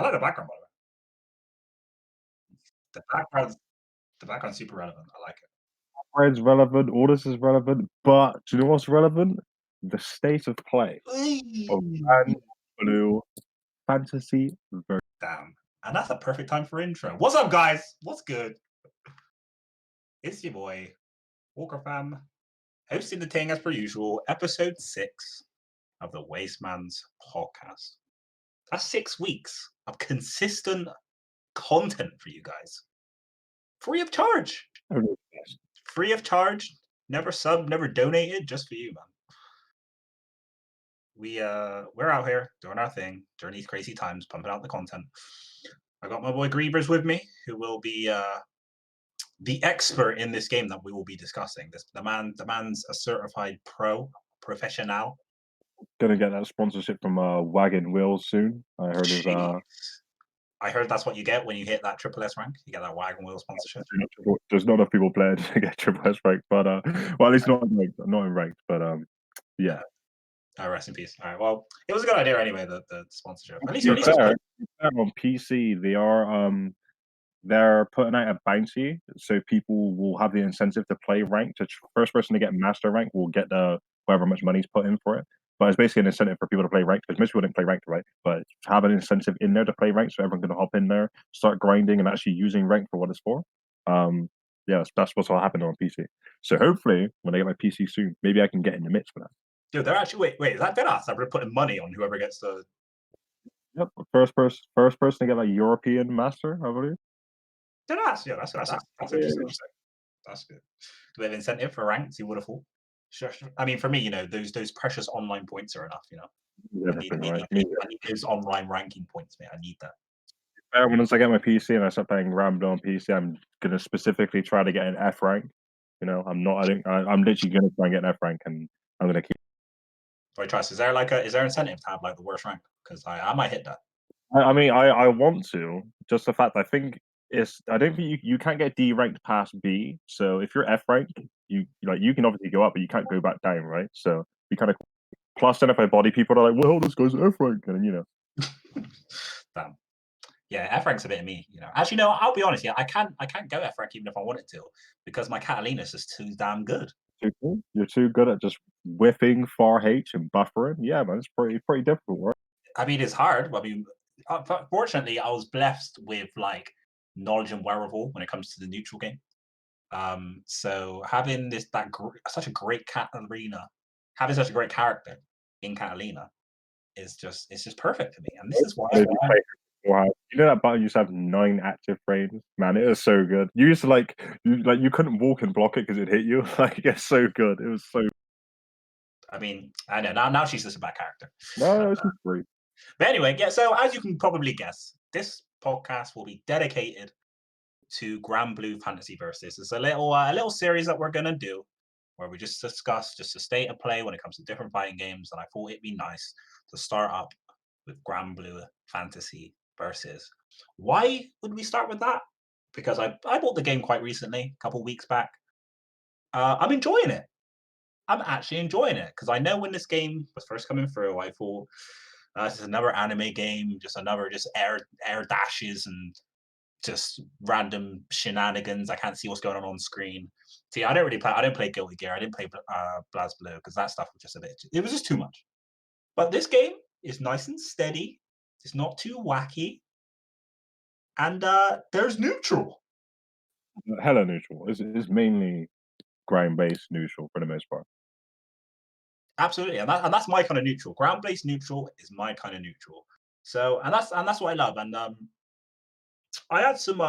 I like the background, by the way. The background's the background's super relevant. I like it. It's relevant, all this is relevant, but do you know what's relevant? The state of play of Granblue Fantasy ver Damn. And that's a perfect time for intro. What's up, guys? What's good? It's your boy, Walkerfam, hosting the thing as per usual, episode 6 of the Waistman's podcast. That's 6 weeks of consistent content for you guys. Free of charge. Free of charge. Never sub, never donated, just for you, man. We're out here doing our thing during these crazy times, pumping out the content. I got my boy Greaverz with me, who will be the expert in this game that we will be discussing. The man's a certified professional. Gonna get that sponsorship from Wagon Wheels soon. I heard his I heard that's what you get when you hit that triple S rank. You get that Wagon Wheel sponsorship. There's not enough people playing to get triple S rank, but well, at least not in ranked, but yeah. Rest in peace. All right. Well, it was a good idea anyway. The sponsorship. At least on PC, they're putting out a bounty, so people will have the incentive to play ranked. The first person to get master rank will get the however much money's put in for it. But it's basically an incentive for people to play ranked, because most people didn't play ranked, right? But have an incentive in there to play ranked, so everyone can hop in there, start grinding, and actually using ranked for what it's for. Yeah, that's what's all happening on PC. So hopefully, when I get my PC soon, maybe I can get in the mix for that. Dude, they're actually wait, is that dead ass? They're putting money on whoever gets the. Yep, first person to get like European master, I believe. Dead ass. Yeah, that's interesting. That's good. Do they have incentive for ranks? You would have thought. Sure. I mean, for me, those precious online points are enough. I need those online ranking points, man. I need that. Once I get my PC and I start playing Granblue on PC, I'm gonna specifically try to get an F rank. I'm literally gonna try and get an F rank, and I'm gonna keep. Right, Trust. Is there incentive to have like the worst rank? Because I might hit that. I mean, I want to. Just the fact I think I don't think you can't get D ranked past B. So if you're F rank, you can obviously go up, but you can't go back down, right? So you kind of. Plus, then if I body people are like, well, this guy's F rank, and Damn. Yeah, F rank's a bit of me, Actually, no, I'll be honest. Yeah, I can't go F rank even if I wanted to, because my Catalina's just too damn good. You're too good at just whipping far H and buffering. Yeah, man, it's pretty difficult, right? I mean, it's hard. I mean, fortunately, I was blessed with like knowledge and wherewithal when it comes to the neutral game. So having such a great Catalina, having such a great character in Catalina it's just perfect for me. And this is why. Wow, that button used to have 9 active frames. Man, it was so good. You used to you couldn't walk and block it because it hit you. Like, it's so good. It was so. I mean, I know now she's just a bad character. No, it's great. But anyway, yeah. So as you can probably guess, this podcast will be dedicated to Granblue Fantasy Versus. It's a little series that we're gonna do where we just discuss just the state of play when it comes to different fighting games. And I thought it'd be nice to start up with Granblue Fantasy Versus. Why would we start with that? Because I bought the game quite recently, a couple weeks back. I'm enjoying it. I'm actually enjoying it because I know when this game was first coming through, I thought this is another anime game, just another air dashes and just random shenanigans. I can't see what's going on screen. See, I didn't play Guilty Gear. I didn't play BlazBlue because that stuff was just it was just too much. But this game is nice and steady. It's not too wacky. And there's neutral. Hella neutral. It's mainly ground-based neutral for the most part. Absolutely, and that's my kind of neutral. Ground-based neutral is my kind of neutral. So, and that's what I love. And I had some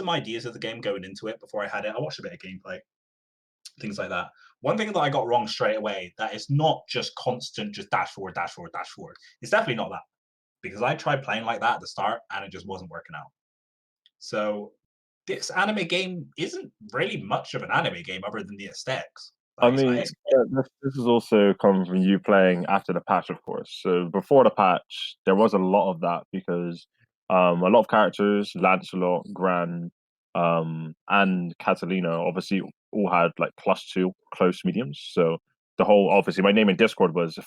ideas of the game going into it before I had it. I watched a bit of gameplay, things like that. One thing that I got wrong straight away, that it's not just constant, just dash forward, dash forward, dash forward. It's definitely not that, because I tried playing like that at the start and it just wasn't working out. So this anime game isn't really much of an anime game other than the aesthetics. I mean, this is also coming from you playing after the patch, of course. So before the patch, there was a lot of that because a lot of characters, Lancelot, Gran, and Catalina, obviously all had like +2 close mediums. So the whole, obviously, my name in Discord was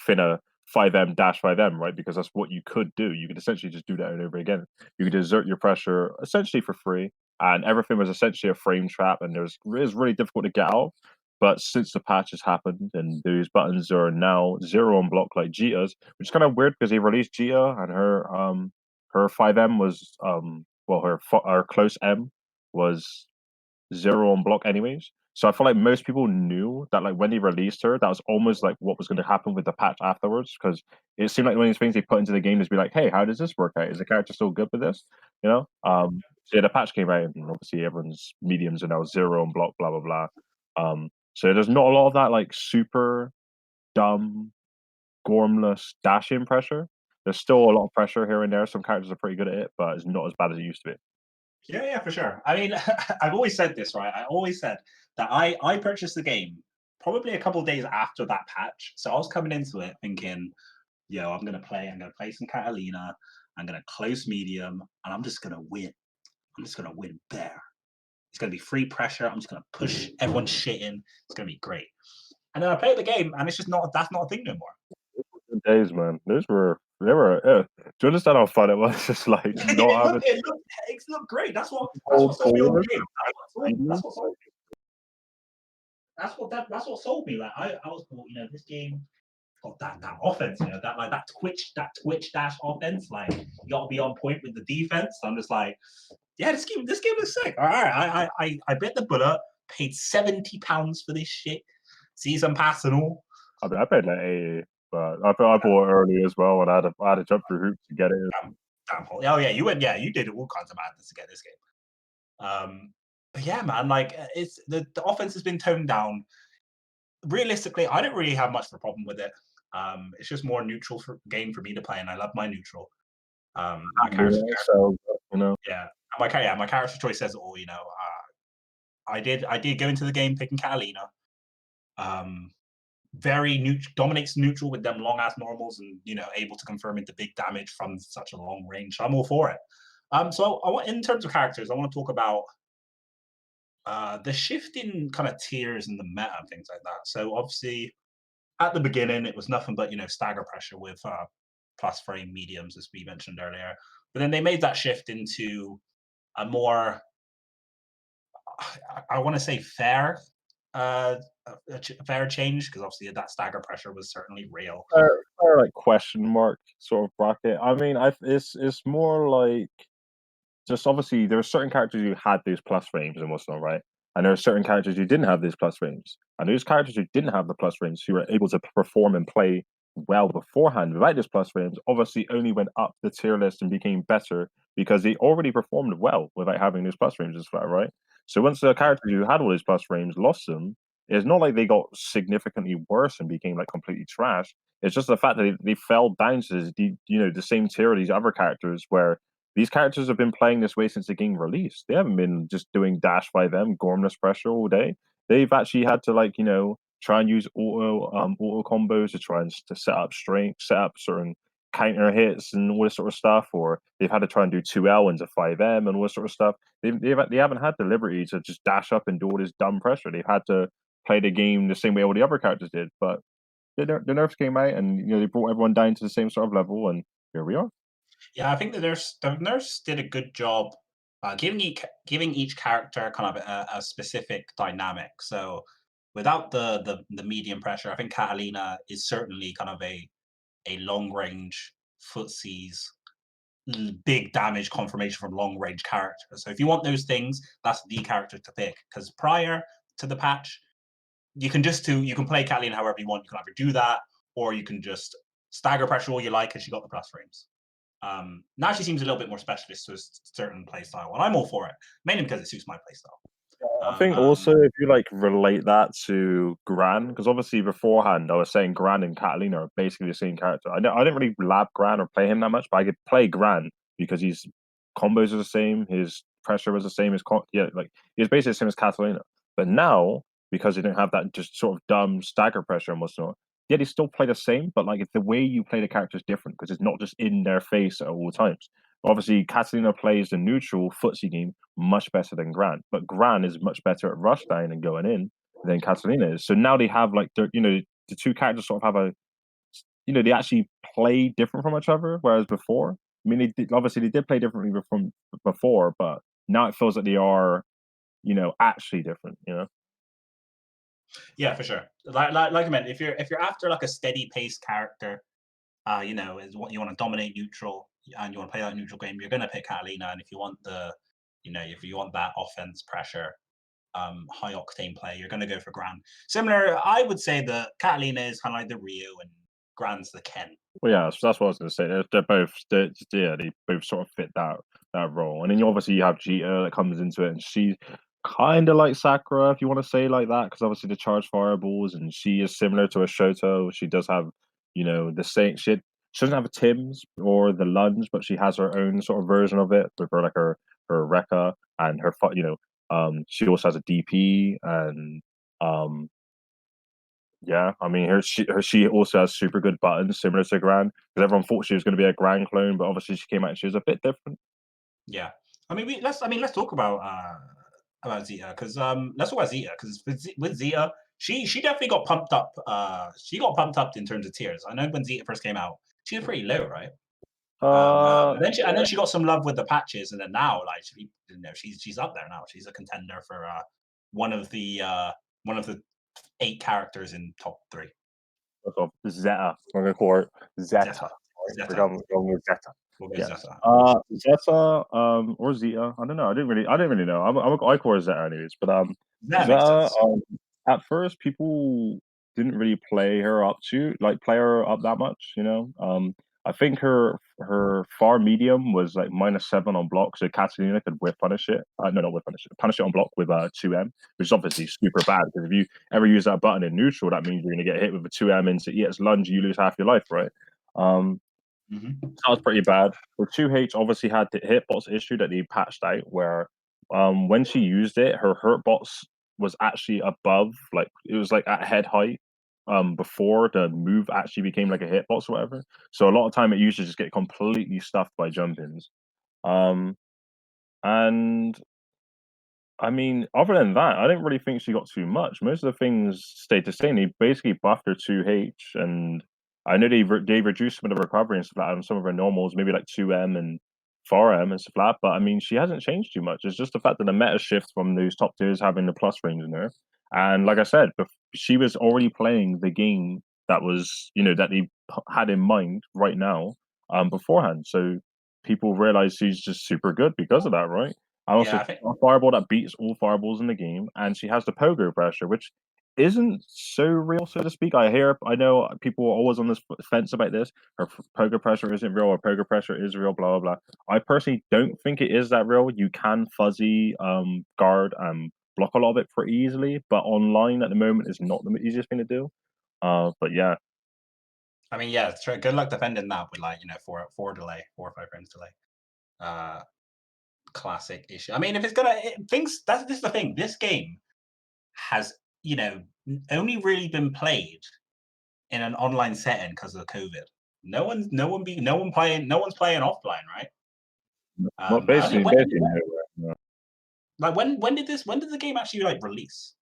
5M dash 5M, right? Because that's what you could do. You could essentially just do that over and over again. You could exert your pressure essentially for free, and everything was essentially a frame trap, and it was really difficult to get out. But since the patch has happened and those buttons are now 0 on block like Jita's, which is kind of weird because they released Jita and her 5M was well her close M was 0 on block anyways. So I feel like most people knew that like when they released her, that was almost like what was going to happen with the patch afterwards, because it seemed like one of these things they put into the game is be like, hey, how does this work out? Is the character still good with this? You know? So yeah, the patch came out and obviously everyone's mediums are now 0 on block, blah blah blah. So there's not a lot of that like super dumb, gormless dash-in pressure. There's still a lot of pressure here and there. Some characters are pretty good at it, but it's not as bad as it used to be. Yeah, for sure. I mean, I've always said this, right? I always said that I purchased the game probably a couple of days after that patch. So I was coming into it thinking, yo, I'm gonna play some Catalina, I'm gonna close medium, and I'm just gonna win. I'm just gonna win there. It's gonna be free pressure. I'm just gonna push everyone's shit in. It's gonna be great. And then I played the game, and it's just not that's not a thing no more. Good days, man. Those were they were. Do you understand how fun it was? Just like not having It looked great. That's hold what sold me on forward. the game. That's what sold me. That's what sold me. Like I was thought, this game got that offense, that twitch dash offense. Like you got to be on point with the defense. I'm just like, yeah, this game is sick. All right, I bit the bullet. Paid £70 for this shit. Season pass and all. I mean, I paid like 80, but I bought it early as well, and I had to jump through hoops to get it. Oh yeah, you did all kinds of madness to get this game. But yeah, man, like it's the offense has been toned down. Realistically, I don't really have much of a problem with it. It's just more neutral game for me to play, and I love my neutral. My character, So you know, yeah, my character choice says it all. I did go into the game picking Catalina. Very dominates neutral with them long ass normals, and able to confirm into big damage from such a long range. So I'm all for it. So in terms of characters, I want to talk about the shift in kind of tiers in the meta and things like that. So obviously, at the beginning, it was nothing but stagger pressure with plus frame mediums, as we mentioned earlier. But then they made that shift into a more, I want to say, fair, fair change, because obviously that stagger pressure was certainly real. or like question mark sort of bracket. I mean, it's more like just obviously there are certain characters who had these plus frames and whatnot, right? And there are certain characters who didn't have these plus frames. And those characters who didn't have the plus frames, who were able to perform and play well beforehand without these plus frames, obviously only went up the tier list and became better because they already performed well without having those plus frames as well, right? So once the characters who had all these plus frames lost them, it's not like they got significantly worse and became like completely trash. It's just the fact that they fell down to the same tier of these other characters where these characters have been playing this way since the game released. They haven't been just doing dash by them, gormless pressure all day. They've actually had to try and use auto combos to try and to set up strength, set up certain counter hits and all this sort of stuff, or they've had to try and do 2L into 5M and all this sort of stuff. They haven't had the liberty to just dash up and do all this dumb pressure. They've had to play the game the same way all the other characters did. But the nerfs came out, and they brought everyone down to the same sort of level, and here we are. Yeah, I think the nurse did a good job giving each character kind of a specific dynamic. So without the medium pressure, I think Catalina is certainly kind of a long range footsies big damage confirmation from long range character. So if you want those things, that's the character to pick. Because prior to the patch, you can play Catalina however you want. You can either do that, or you can just stagger pressure all you like because you got the plus frames. Now she seems a little bit more specialist to a certain playstyle, and I'm all for it, mainly because it suits my playstyle. I think also if you relate that to Gran, because obviously beforehand I was saying Gran and Catalina are basically the same character. I didn't really lab Gran or play him that much, but I could play Gran because his combos are the same, his pressure was the same as he's basically the same as Catalina. But now, because they don't have that just sort of dumb stagger pressure and whatnot, yeah, they still play the same, but the way you play the character is different because it's not just in their face at all times. Obviously, Catalina plays the neutral footsie game much better than Gran, but Gran is much better at rush down and going in than Catalina is. So now they have the two characters sort of have they actually play different from each other. Whereas before, I mean, obviously they did play differently from before, but now it feels like they are, actually different. Yeah, for sure. Like I meant, if you're after like a steady paced character, is what you want to dominate neutral and you want to play that neutral game, you're gonna pick Catalina. And if you want if you want that offense pressure, high octane play, you're gonna go for Gran. Similar, I would say that Catalina is kind of like the Ryu and Gran's the Ken. Well, yeah, that's what I was going to say. They're both, they both sort of fit that role. And then obviously you have Jita that comes into it, and she's kind of like Sakura, if you want to say like that, because obviously the charge fireballs, and she is similar to a Shoto. She does have, the same shit. She doesn't have a Tim's or the lunge, but she has her own sort of version of it with her like her Rekka and her, she also has a DP and yeah, I mean, she also has super good buttons, similar to Gran, because everyone thought she was going to be a Gran clone, but obviously she came out and she was a bit different. Yeah, I mean, let's talk about Zeta because let's talk about Zeta because with Zeta, she definitely got pumped up. She got pumped up in terms of tiers. I know when Zeta first came out, she was pretty low, right? And then Yeah. she got some love with the patches, and then now like she's up there now. She's a contender for one of the 8 characters in top 3. Zeta. We're gonna call her Zeta. Zeta, Right? We're Zeta, going with Zeta. we'll go Yes. Zeta. Zeta, or Zeta. I don't know. I didn't really know. I call her Zeta anyways. But That makes Zeta. sense. At first, people didn't really play her up that much. I think her far medium was like -7 on block, so Catalina could whip punish it. No, not whip punish it on block with 2M, which is obviously super bad because if you ever use that button in neutral, that means you're gonna get hit with a 2M into EX lunge, you lose half your life, right? Um, Hmm. that was pretty bad. The 2H obviously had the hitbox issue that they patched out, where when she used it, her hurtbox was actually above, like it was like at head height before the move actually became like a hitbox or whatever. So a lot of time it used to just get completely stuffed by jump-ins. Um, and I mean, other than that, I didn't really think she got too much. Most of the things stayed the same. They basically buffed her 2H, and I know they reduced some of the recovery and stuff like that on some of her normals, maybe like 2M and 4M and stuff like that. But I mean, she hasn't changed too much. It's just the fact that the meta shift from those top tiers having the plus range in her. And like I said, she was already playing the game that was, that they had in mind right now beforehand. So people realize she's just super good because of that, right? And also, Yeah, I she's think. got a fireball that beats all fireballs in the game, and she has the pogo pressure, which isn't so real, so to speak. I know people are always on this fence about this. Her pogo pressure isn't real, or pogo pressure is real, blah blah blah. I personally don't think it is that real. You can fuzzy guard and block a lot of it pretty easily, but online at the moment is not the easiest thing to do. But yeah, I mean, yeah, sure. Good luck defending that with like 4 or 5 frames delay. Uh, Classic issue. I mean, if it's gonna things, that's this is the thing. This game has only really been played in an online setting because of COVID. No one's playing offline, right? not I think basically nowhere. No. like when did the game actually like release?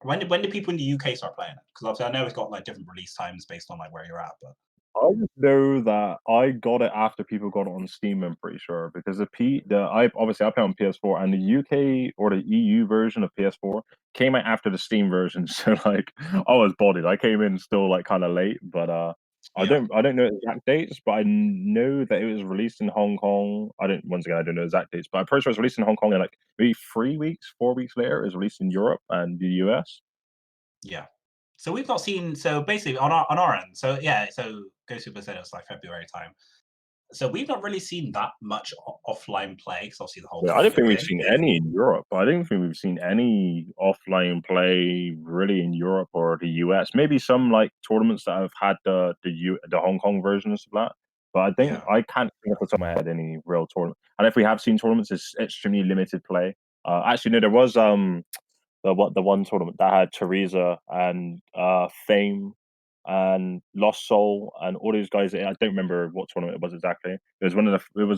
When did people in the UK start playing it? Because obviously I know it's got like different release times based on like where you're at, but I just know that I got it after people got it on Steam. I'm pretty sure because I play on PS4 and the UK or the EU version of PS4 came out after the Steam version. So like I was bodied. I came in still like kind of late, but yeah, I don't know exact dates, but I know that it was released in Hong Kong. I don't know exact dates, but I'm pretty sure it was released in Hong Kong and like maybe 3 weeks, 4 weeks later, it was released in Europe and the US. yeah. So we've not seen. So basically on our end. So yeah. So Go Super said it was like February time. So we've not really seen that much offline play because obviously the whole Yeah, I don't COVID think we've thing. seen any in Europe. I don't think we've seen any offline play really in Europe or the US. Maybe some like tournaments that have had the Hong Kong version and stuff like that. But Yeah, I can't think off the top of my head any real tournament. And if we have seen tournaments, it's extremely limited play. Actually, no, there was the one tournament that had Teresa and Fame and Lost Soul and all those guys. I don't remember what tournament it was exactly. It was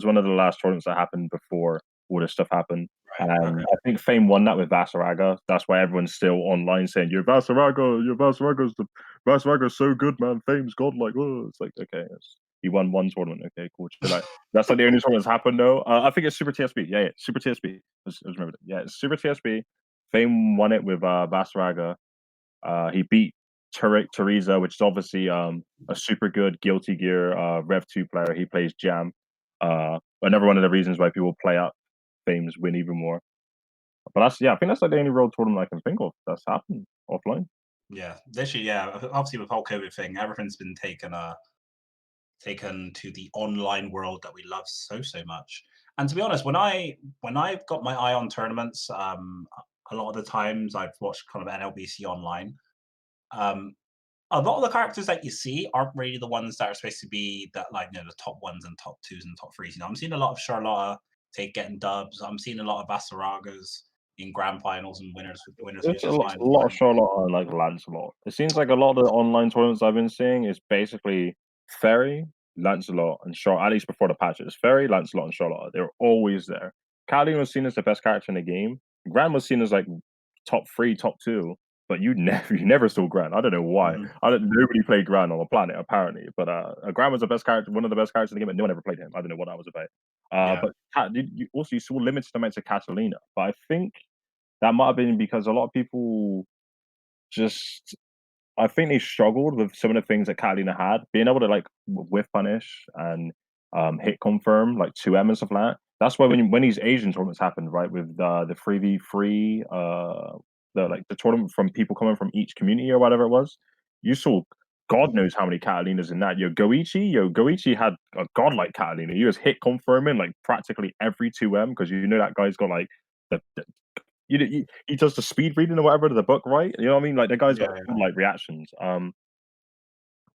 one of the last tournaments that happened before all this stuff happened. right. And Okay. I think Fame won that with Vasaraga. That's why everyone's still online saying, Your Vasaraga is Mass Ragger's so good, man. Fame's godlike. Oh, it's like, okay, he won one tournament. Okay, cool. Chill out. That's like the only tournament that's happened, though. I think it's Super TSB. Yeah, Super TSB. Let's remember that. Yeah, it's Super TSB. Fame won it with Mass Ragger. He beat Teresa, which is obviously a super good Guilty Gear Rev 2 player. He plays Jam. Another one of the reasons why people play up Fame's win even more. But that's I think that's like the only real tournament I can think of that's happened offline. Yeah, literally, yeah. Obviously, with the whole COVID thing, everything's been taken to the online world that we love so much. And to be honest, when I've got my eye on tournaments, a lot of the times I've watched kind of NLBC online. Um, a lot of the characters that you see aren't really the ones that are supposed to be that like the top ones and top twos and top threes. I'm seeing a lot of Charlotta getting dubs. I'm seeing a lot of Vasaragas in grand finals and winners There's versus a lot of Charlotte and like Lancelot. It seems like a lot of the online tournaments I've been seeing is basically Ferry, Lancelot, and Charlotte. At least before the patches, Ferry, Lancelot, and Charlotte. They're always there. Catalina was seen as the best character in the game. Gran was seen as like top three, top two, but you never saw Gran. I don't know why. Mhm. Nobody played Gran on the planet apparently, but Gran was the best character, one of the best characters in the game, and no one ever played him. I don't know what that was about. Yeah. But you saw limited amounts of Catalina, but I think that might have been because a lot of people just I think they struggled with some of the things that Catalina had, being able to like whiff punish and hit confirm like 2M and stuff like that. That's why when these Asian tournaments happened, right, with the 3v3, the tournament from people coming from each community or whatever it was, you saw God knows how many Catalinas in that. Goichi had a godlike Catalina. He was hit confirming like practically every 2M because you know that guy's got like the he does the speed reading or whatever to the book, right? You know what I mean? Like the guy's got Yeah. like reactions.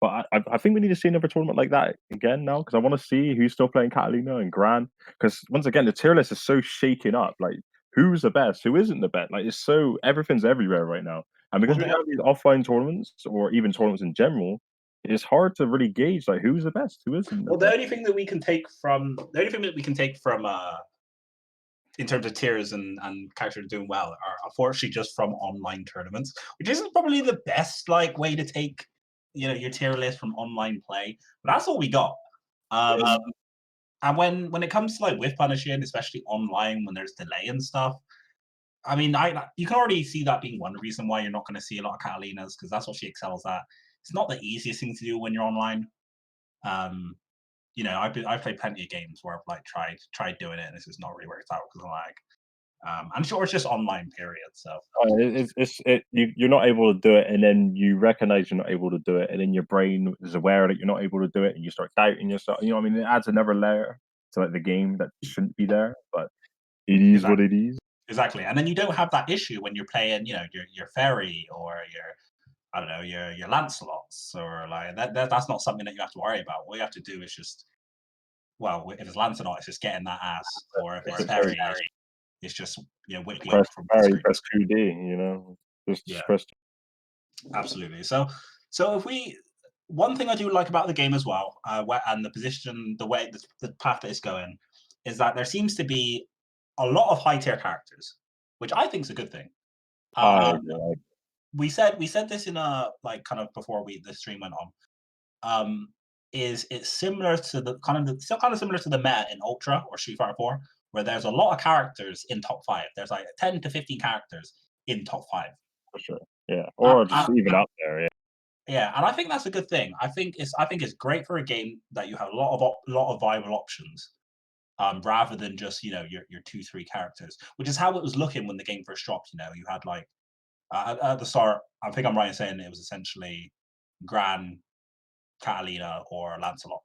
But I think we need to see another tournament like that again now because I want to see who's still playing Catalina and Gran. Because once again, the tier list is so shaken up. Like who's the best, who isn't the best? Like it's so everything's everywhere right now. And because Well, we have these offline tournaments or even tournaments in general, it's hard to really gauge like who's the best, who isn't the well, the best. only thing that we can take from in terms of tiers and characters doing well are unfortunately just from online tournaments, which isn't probably the best like way to take your tier list from online play. But that's all we got. Yeah. And when it comes to like with punishing, especially online when there's delay and stuff, I mean, you can already see that being one reason why you're not going to see a lot of Catalinas because that's what she excels at. It's not the easiest thing to do when you're online. Um, I've played plenty of games where I've like tried doing it and it's just not really worked out because I'm like, I'm sure it's just online period. So You're not able to do it, and then you recognize you're not able to do it, and then your brain is aware that you're not able to do it, and you start doubting yourself. You know what I mean? It adds another layer to like the game that shouldn't be there, but it is what exactly, it is. exactly. And then you don't have that issue when you're playing, your fairy or your I don't know your Lancelots or like that's not something that you have to worry about. All you have to do is just if it's Lancelot, it's just getting that ass, or if it's fairy, it's just whip Press from the parry, screen. press 2D. You know, Yeah, just press. absolutely. So if we one thing I do like about the game as well, and the position, the way, the path that it's going, is that there seems to be a lot of high tier characters, which I think is a good thing. I Um, we said this in a like kind of before the stream went on. Um, is it's similar to still kind of similar to the meta in Ultra or Street Fighter 4, where there's a lot of characters in top five. There's like 10 to 15 characters in top five. for sure. Yeah, Uh, or just uh, even up there. Yeah, Yeah, and I think that's a good thing. I think it's great for a game that you have a lot of viable options, rather than just your 2 3 characters, which is how it was looking when the game first dropped. You had like at the start, I think I'm right in saying it was essentially Gran, Catalina, or Lancelot.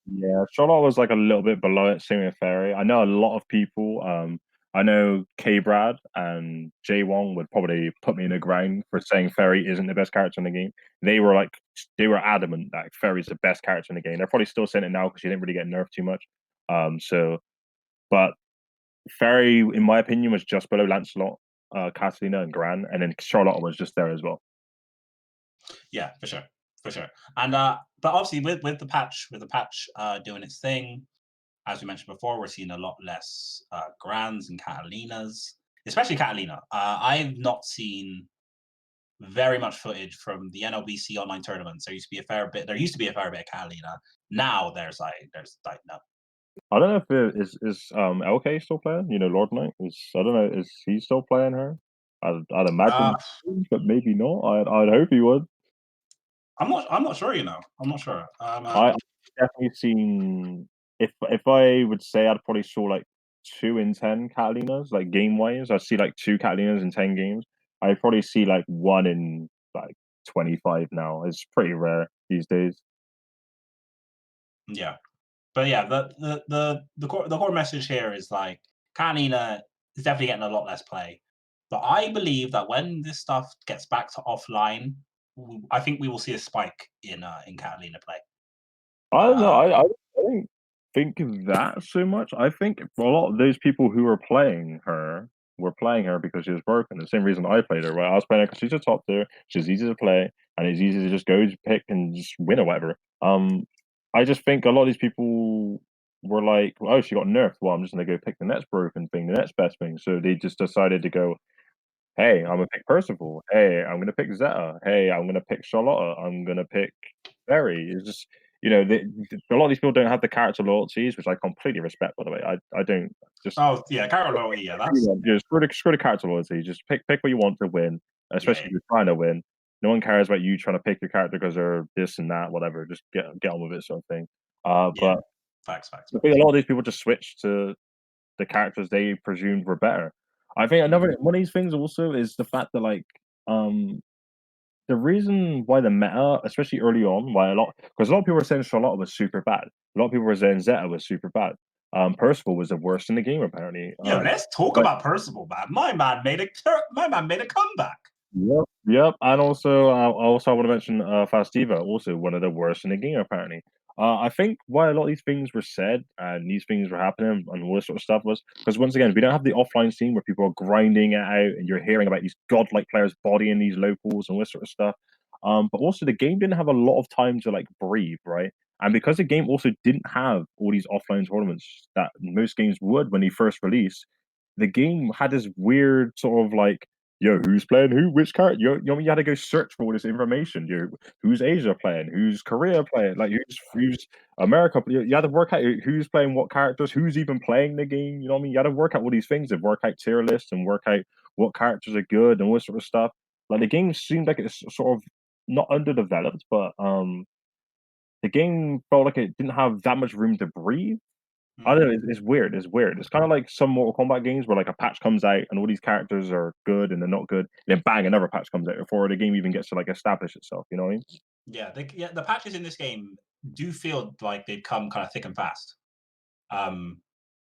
yeah. Charlotte was like a little bit below it. Same with Fairy. I know a lot of people. I know K Brad and Jay Wong would probably put me in a grind for saying Fairy isn't the best character in the game. They were adamant that Fairy's the best character in the game. They're probably still saying it now because she didn't really get nerfed too much. But Fairy, in my opinion, was just below Lancelot, Catalina, and Gran, and then Charlotte was just there as well. Yeah, for sure, for sure. And but obviously with the patch doing its thing, as we mentioned before, we're seeing a lot less Grans and Catalinas, especially Catalina. I've not seen very much footage from the NLBC online tournaments. There used to be a fair bit. There used to be a fair bit of Catalina. Now there's like no. I don't know if LK still playing. You know, Lord Knight is. I don't know. Is he still playing her? I'd Uh, imagine, but maybe not. I'd hope he would. I'm not sure. You know, I'm not sure. I've definitely seen. If I would say, I'd probably saw like 2 in 10 Catalinas, like game wise. I see like 2 Catalinas in 10 games. I probably see like one in like 25 now. It's pretty rare these days. yeah, but yeah, the core message here is like Catalina is definitely getting a lot less play. But I believe that when this stuff gets back to offline, I think we will see a spike in Catalina play. I don't know. Uh, I don't think that so much. I think a lot of those people who were playing her because she was broken. The same reason I played her, right? I was playing her because she's a top tier, she's easy to play, and it's easy to just go to pick and just win or whatever. I just think a lot of these people were like, "Oh, she got nerfed. Well, I'm just gonna go pick the next broken thing, the next best thing." So they just decided to go, "Hey, I'm gonna pick Percival. Hey, I'm gonna pick Zeta. Hey, I'm gonna pick Charlotta. I'm gonna pick Berry." It's just, a lot of these people don't have the character loyalties, which I completely respect. By the way, I don't just oh yeah, Carol. Yeah, that's screw the character loyalty. Just pick what you want to win, yeah, especially if you're trying to win. No one cares about you trying to pick your character because they're this and that, whatever. Just get on with it, sort of thing. yeah. But Facts, facts, I think facts. a lot of these people just switch to the characters they presumed were better. I think another Mhm. one of these things also is the fact that um the reason why the meta, especially early on, why a lot of people were saying Charlotte was super bad. A lot of people were saying Zeta was super bad. Percival was the worst in the game apparently. Yo, let's talk But about Percival, man. My man made a comeback. Yep, yep, and also, I want to mention, Fastiva, also one of the worst in the game, apparently. I think why a lot of these things were said and these things were happening and all this sort of stuff was because once again, we don't have the offline scene where people are grinding it out and you're hearing about these godlike players bodying these locals and all this sort of stuff. But also the game didn't have a lot of time to like breathe, right? And because the game also didn't have all these offline tournaments that most games would when they first released, the game had this weird sort of like, yo, who's playing who? Which character? You had to go search for all this information. Who's Asia playing? Who's Korea playing? Like who's America? You had to work out who's playing what characters, who's even playing the game. You know what I mean? You had to work out all these things and work out tier lists and work out what characters are good and all this sort of stuff. Like the game seemed like it's sort of not underdeveloped, but the game felt like it didn't have that much room to breathe. I don't know, Mhm. it's weird, it's weird. It's kinda like some Mortal Kombat games where, like, a patch comes out and all these characters are good and they're not good, then bang, another patch comes out before the game even gets to, like, establish itself, you know what I mean? Yeah, the patches in this game do feel like they've come kind of thick and fast. Um,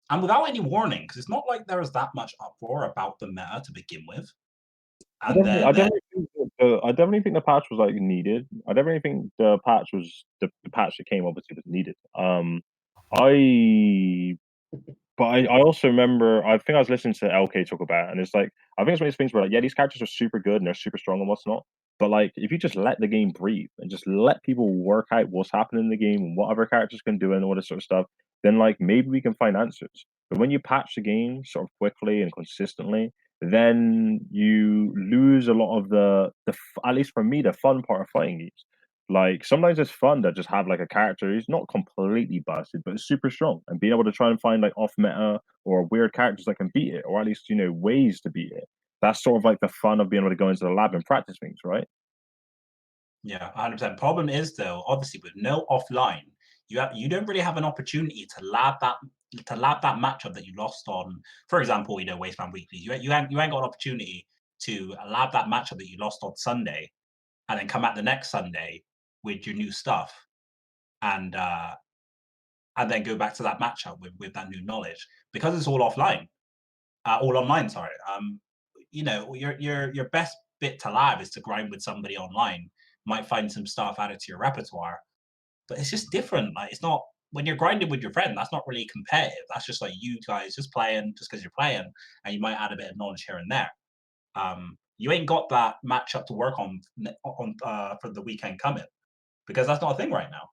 and without any warning, because it's not like there was that much uproar about the meta to begin with. And then I definitely think the patch was, like, needed. I definitely think the patch that came obviously was needed. I But I also remember I think I was listening to LK talk about it, and it's like I think it's one of these things where like, yeah, these characters are super good and they're super strong and what's not. But like if you just let the game breathe and just let people work out what's happening in the game and what other characters can do and all this sort of stuff, then like maybe we can find answers. But when you patch the game sort of quickly and consistently, then you lose a lot of at least for me, the fun part of fighting games. Like sometimes it's fun to just have like a character who's not completely busted, but is super strong, and being able to try and find like off meta or weird characters that can beat it, or at least ways to beat it. That's sort of like the fun of being able to go into the lab and practice things, right? yeah, 100%. Problem is though, obviously with no offline, you don't really have an opportunity to lab that matchup that you lost on. For example, Waistman Weekly. You ain't got an opportunity to lab that matchup that you lost on Sunday, and then come out the next Sunday with your new stuff, and uh, and then go back to that matchup with that new knowledge because it's all offline, all online. Sorry. Your best bit to lab is to grind with somebody online. Might find some stuff added to your repertoire, but it's just different. Like it's not when you're grinding with your friend. That's not really competitive. That's just like you guys just playing just because you're playing, and you might add a bit of knowledge here and there. You ain't got that matchup to work on for the weekend coming because that's not a thing right now.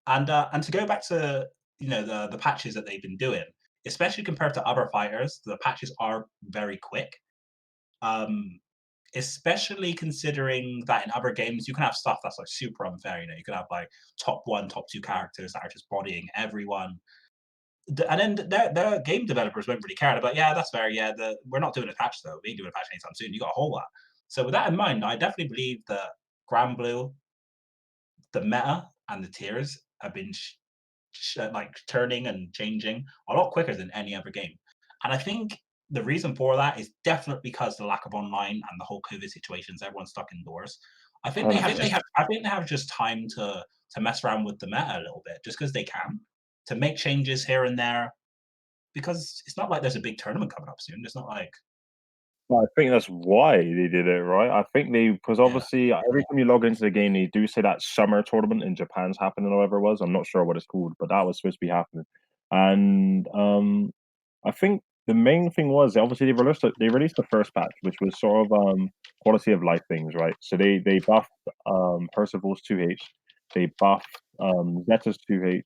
And to go back to the patches that they've been doing, especially compared to other fighters, the patches are very quick. Um, especially considering that in other games you can have stuff that's like super unfair. You can have like top 1, top 2 characters that are just bodying everyone. And then their game developers won't really care. But yeah, that's fair. Yeah, we're not doing a patch though. We ain't doing a patch anytime soon. You got a whole lot. So with that in mind, I definitely believe that Granblue, the meta and the tiers have been like turning and changing a lot quicker than any other game. And I think the reason for that is definitely because the lack of online and the whole COVID situations, everyone's stuck indoors. I think they have just time to mess around with the meta a little bit, just because they can, to make changes here and there. Because it's not like there's a big tournament coming up soon. It's not like Well, I think that's why they did it, right? I think because yeah. obviously every time you log into the game, they do say that summer tournament in Japan's happening or whatever it was. I'm not sure what it's called, but that was supposed to be happening. And I think the main thing was obviously they released the first patch, which was sort of quality of life things, right? So they buffed Percival's 2H, they buffed Zeta's 2H,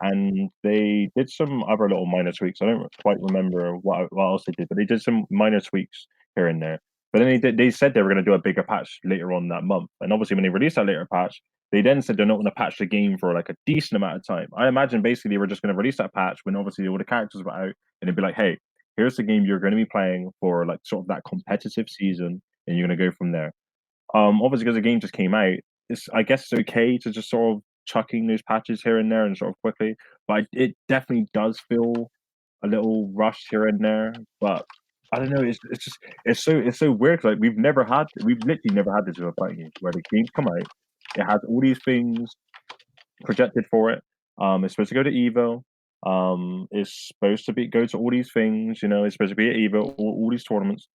and they did some other little minor tweaks. I don't quite remember what else they did, but they did some minor tweaks here and there. But then they said they were going to do a bigger patch later on that month. And obviously, when they released that later patch, they then said they're not going to patch the game for like a decent amount of time. I imagine basically they were just going to release that patch when obviously all the characters were out, and it'd be like, hey, here's the game you're going to be playing for like sort of that competitive season, and you're going to go from there. Obviously, because the game just came out, I guess it's okay to just sort of chucking those patches here and there and sort of quickly, but it definitely does feel a little rushed here and there. But I don't know. It's so weird. Like we've literally never had this with a fighting game where the games come out, it has all these things projected for it. It's supposed to go to Evo. It's supposed to go to all these things. It's supposed to be at Evo, all these tournaments.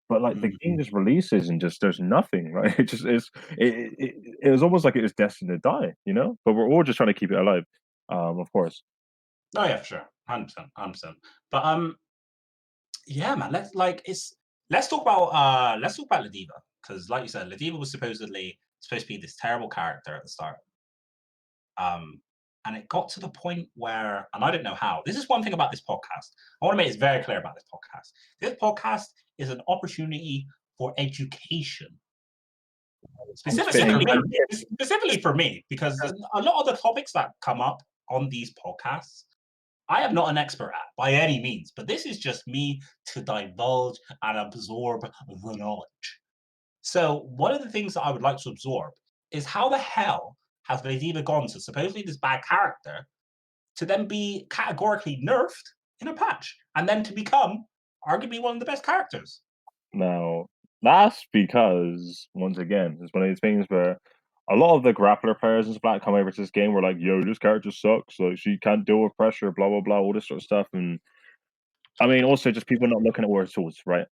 But like the game just releases and just there's nothing, right? It just is. It was almost like it was destined to die, But we're all just trying to keep it alive, of course. Oh yeah, for sure. 100%, 100%. But yeah, man, let's talk about Ladiva. Because like you said, Ladiva was supposed to be this terrible character at the start. And it got to the point where, and I don't know how. This is one thing about this podcast. I want to make this very clear about this podcast. This podcast is an opportunity for education. Specifically for me, because a lot of the topics that come up on these podcasts, I am not an expert at by any means, but this is just me to divulge and absorb the knowledge. So one of the things that I would like to absorb is how the hell has Vegeta gone to supposedly this bad character to then be categorically nerfed in a patch and then to become arguably one of the best characters? Now, that's because, once again, it's one of these things where a lot of the grappler players and stuff come over to this game were like, yo, this character sucks. Like, she can't deal with pressure, blah, blah, blah, all this sort of stuff. And I mean, also just people not looking at where it's tools, right?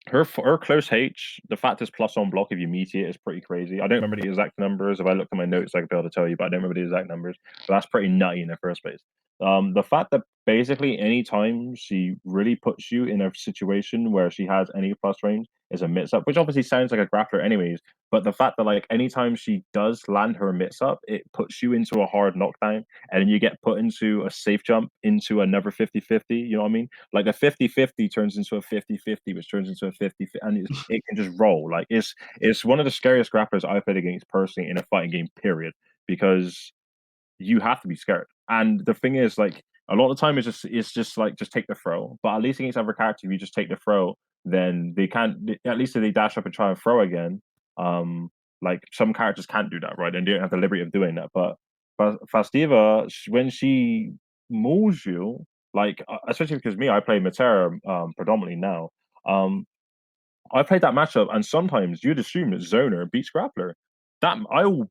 Her close H, the fact it's plus on block if you meet it is pretty crazy. I don't remember the exact numbers. If I looked at my notes, I could be able to tell you, but I don't remember the exact numbers. But that's pretty nutty in the first place. The fact that basically anytime she really puts you in a situation where she has any plus range is a mix up, which obviously sounds like a grappler anyways. But the fact that like anytime she does land her mix up, it puts you into a hard knockdown, and then you get put into a safe jump into another 50-50. You know what I mean? Like a 50-50 turns into a 50-50, which turns into a 50, and it can just roll. Like it's one of the scariest grapplers I've played against personally in a fighting game, period, because you have to be scared. And the thing is, like, a lot of the time it's just like just take the throw. But at least against other characters, if you just take the throw, then they can't. At least if they dash up and try and throw again, like some characters can't do that, right? And they don't have the liberty of doing that. But Fastiva, when she mauls you, like especially because me, I play Matera predominantly now. I played that matchup, and sometimes you'd assume that Zoner beats Grappler. That I will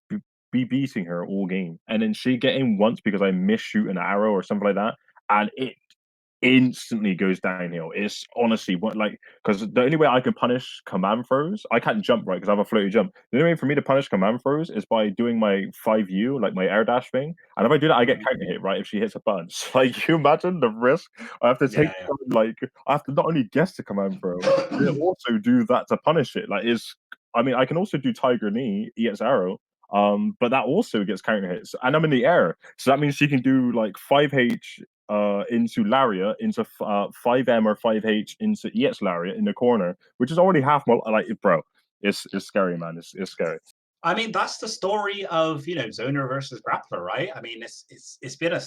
be beating her all game, and then she get in once because I miss shoot an arrow or something like that, and it instantly goes downhill. It's honestly what like because the only way I can punish command throws, I can't jump right because I have a floaty jump. The only way for me to punish command throws is by doing my 5U, like my air dash thing. And if I do that, I get counter hit, right? If she hits a button. So, like you imagine the risk I have to take Yeah. like I have to not only guess the command throw, but also do that to punish it. Like I mean I can also do Tiger Knee, EX arrow. But that also gets counter hits, and I'm in the air, so that means she can do like 5H into Lariat, into 5M or 5H into EX Lariat in the corner, which is already half like, bro. It's scary, man. It's scary. I mean, that's the story of Zoner versus Grappler, right? I mean, it's been a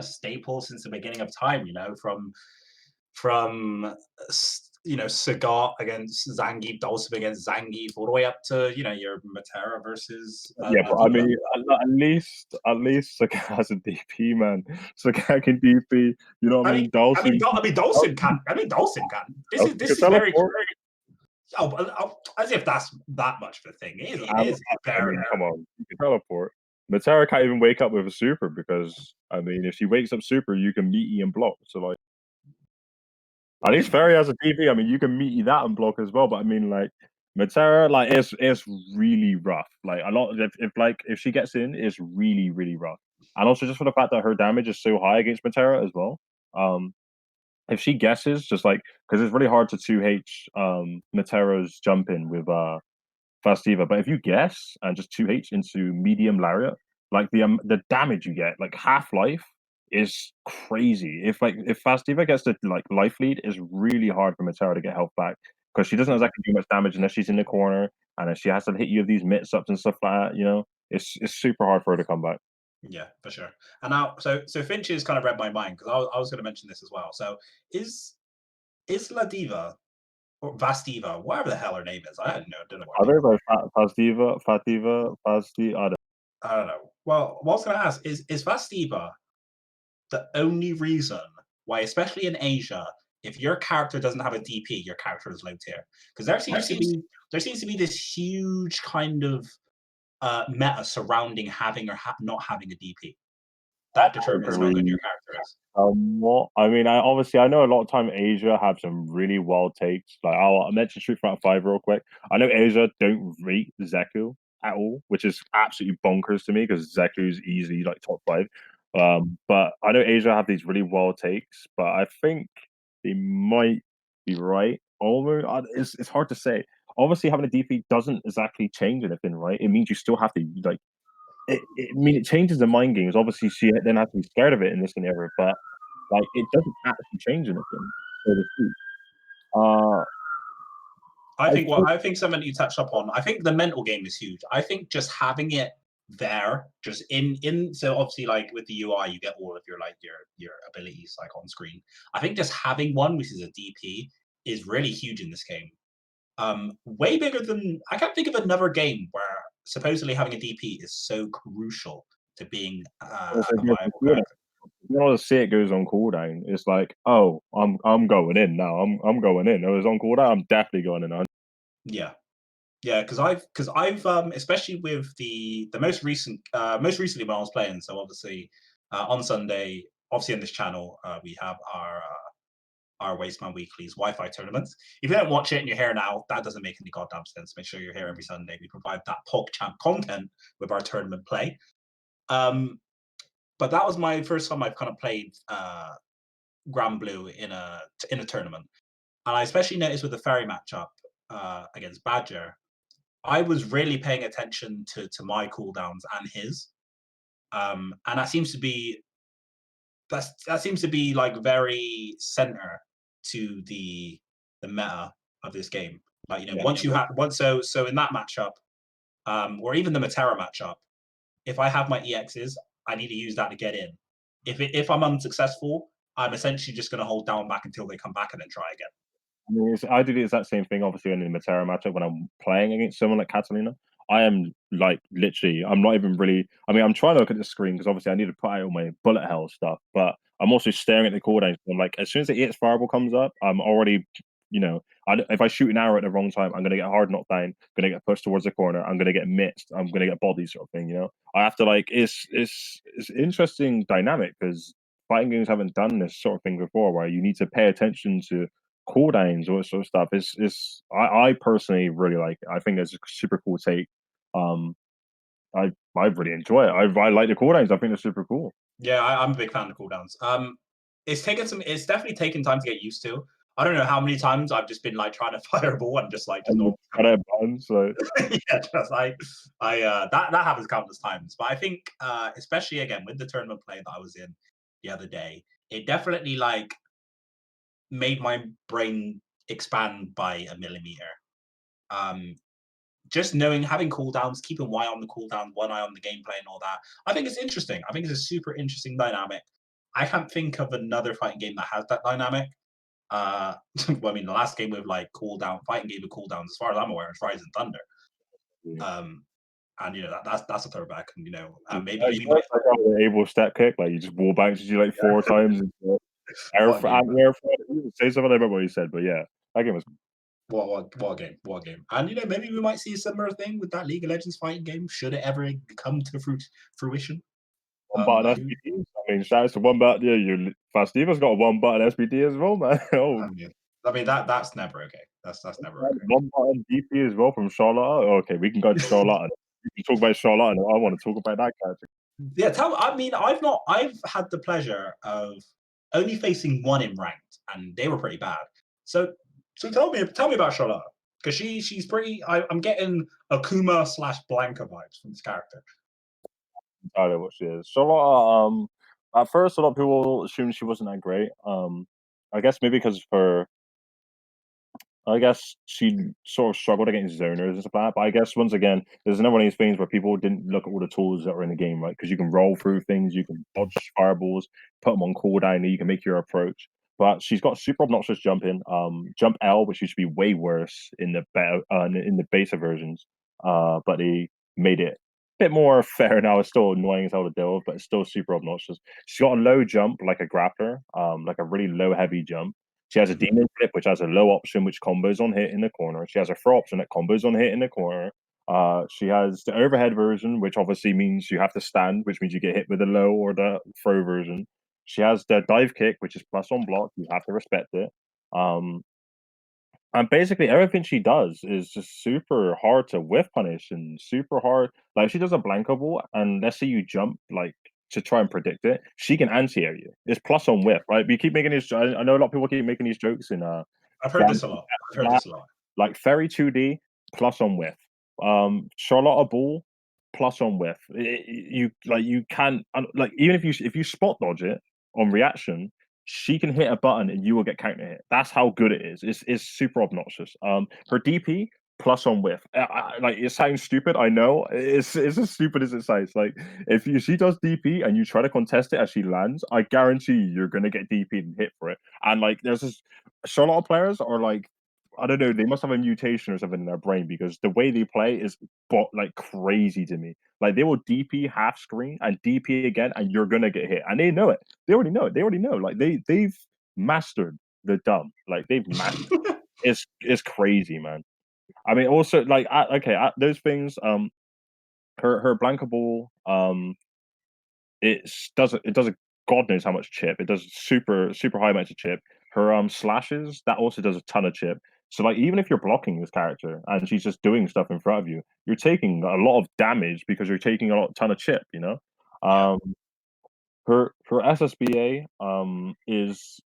staple since the beginning of time. From Sagat against Zangief, Dawson against Zangief, all the way up to your Matera versus Yeah, but I Adiva. mean, at least Sagat has a DP, man. Sagat can DP. You know what I mean? Dawson. Dawson can. Dawson can. This is very. As if that's that much of a thing. It is I mean, come on, you can teleport. Matera can't even wake up with a super because I mean, if she wakes up super, you can meaty and block. So like, at least Fairy has a DP. I mean, you can meaty that and block as well. But I mean, like Matera, like it's really rough. Like a lot. If she gets in, it's really rough. And also just for the fact that her damage is so high against Matera as well. If she guesses, just like because it's really hard to 2H Matera's jump in with Fastiva, but if you guess and just 2H into medium Lariat, like the damage you get, like half life is crazy. If Fastiva gets the like life lead, it's really hard for Matera to get health back because she doesn't exactly do much damage unless she's in the corner and if she has to hit you with these mix ups and stuff like that, it's super hard for her to come back. Yeah, for sure. And now, so Finch has kind of read my mind because I was going to mention this as well. So is La Diva or Vastiva, whatever the hell her name is, I don't know. Are they like Fastiva, Fativa, Fasti? I don't know. Well, what I was going to ask is Vastiva the only reason why, especially in Asia, if your character doesn't have a DP, your character is low tier? Because there seems to be this huge kind of meta surrounding having or not having a DP that determines how good your character is. What I mean, I know a lot of time Asia have some really wild takes. Like I'll mention Street Fighter 5 real quick. I know Asia don't rate Zeku at all, which is absolutely bonkers to me because Zeku's easily like top 5. But I know Asia have these really wild takes, but I think they might be right. Almost, it's hard to say. Obviously, having a DP doesn't exactly change anything, right? It means you still have to like it changes the mind games. Obviously, she then has to be scared of it in this scenario, but like it doesn't actually change anything, so to speak. I think something you touched upon. I think the mental game is huge. I think just having it there, just in so obviously like with the UI, you get all of your abilities like on screen. I think just having one, which is a DP, is really huge in this game. Way bigger than I can't think of another game where supposedly having a DP is so crucial to being a viable character. You know, see it goes on cooldown. It's like, oh, I'm going in now. I'm going in. It was on cooldown. I'm definitely going in. Yeah, yeah, because I've especially with the most recently when I was playing. So obviously on Sunday, obviously on this channel, we have our Waistman Weekly's Wi-Fi tournaments. If you don't watch it and you're here now, that doesn't make any goddamn sense. Make sure you're here every Sunday. We provide that PogChamp content with our tournament play. But that was my first time I've kind of played Granblue in a tournament, and I especially noticed with the Fairy matchup against Badger, I was really paying attention to my cooldowns and his, and that seems to be like very center to the meta of this game. Like once you have so in that matchup, or even the Matera matchup, if I have my EXs, I need to use that to get in. If I'm unsuccessful, I'm essentially just going to hold down back until they come back and then try again. I mean, I do the exact same thing, obviously, in the Matera matchup when I'm playing against someone like Catalina. I am like literally, I'm not even really. I mean, I'm trying to look at the screen because obviously I need to put out all my bullet hell stuff, but I'm also staring at the cooldown. I'm like, as soon as the EX fireball comes up, I'm already, if I shoot an arrow at the wrong time, I'm gonna get hard knocked down, gonna get pushed towards the corner, I'm gonna get missed, I'm gonna get bodied, sort of thing. I have to like, it's interesting dynamic because fighting games haven't done this sort of thing before, where you need to pay attention to cooldowns, all that sort of stuff. I personally really like it. I think it's a super cool take. I really enjoy it. I like the cooldowns. I think they're super cool. Yeah, I'm a big fan of cooldowns. It's definitely taken time to get used to. I don't know how many times I've just been like trying to fireball and just like not. So yeah, just like that happens countless times. But I think especially again with the tournament play that I was in the other day, it definitely like made my brain expand by a millimeter. Um, just knowing having cooldowns, keeping one eye on the cooldown, one eye on the gameplay and all that. I think it's interesting. I think it's a super interesting dynamic. I can't think of another fighting game that has that dynamic. Well, I mean, the last game with like cooldown fighting game with cooldowns, as far as I'm aware, is Rise and Thunder. Yeah. And that's a throwback. And maybe Like, we might. like the able step kick, like you just wall bounces you like 4 times. And What game? say something about what you said, but yeah, that game was What game? What game? And maybe we might see a similar thing with that League of Legends fighting game. Should it ever come to fruition? one button SPD. I mean, shout out to one button. Yeah, your Fastiva's got a one button SPD as well, man. Oh, I mean that's never okay. That's never okay. one button DP as well from Charlotte. Oh, okay, we can go to Charlotte. We can talk about Charlotte. I want to talk about that character. Yeah, I mean, I've had the pleasure of only facing one in ranked, and they were pretty bad. So tell me about Charlotte, because she's pretty. I'm getting Akuma / Blanca vibes from this character. I don't know what she is. Charlotte. At first, a lot of people assumed she wasn't that great. I guess maybe because of her. I guess she sort of struggled against zoners and stuff like that. But I guess once again, there's another one of these things where people didn't look at all the tools that are in the game, right? Because you can roll through things, you can dodge fireballs, put them on cooldown, and you can make your approach. But she's got super obnoxious jumping, jump L, which used to be way worse in the better in the beta versions. But they made it a bit more fair now. It's still annoying as hell to deal with, but it's still super obnoxious. She's got a low jump like a grappler, like a really low heavy jump. She has a demon flip, which has a low option, which combos on hit in the corner. She has a throw option that combos on hit in the corner. She has the overhead version, which obviously means you have to stand, which means you get hit with the low or the throw version. She has the dive kick, which is plus on block. You have to respect it. And basically everything she does is just super hard to whiff punish and super hard. Like if she does a blanco ball and let's say you jump like to try and predict it, she can anti-air you. It's plus on whiff, right? We keep making these. I know a lot of people keep making these jokes in I've heard this a lot. Like Fairy 2D plus on whiff. Charlotte Ball plus on whiff. You can like even if you spot dodge it on reaction, she can hit a button and you will get counter hit. That's how good it is. It's super obnoxious. Her DP plus on whiff. Like it sounds stupid. I know it's as stupid as it sounds. Like if she does DP and you try to contest it as she lands, I guarantee you're gonna get DP and hit for it. And like there's this Charlotte players are like I don't know. They must have a mutation or something in their brain because the way they play is like crazy to me. Like they will DP half screen and DP again, and you're gonna get hit, and they know it. They already know it. They already know. Like they've mastered the dumb. Like they've mastered. It's crazy, man. I mean, also like those things. Her Blanca ball. It does a god knows how much chip. It does super high amounts of chip. Her slashes that also does a ton of chip. So like even if you're blocking this character and she's just doing stuff in front of you, you're taking a lot of damage because you're taking a ton of chip. You know, her SSBA is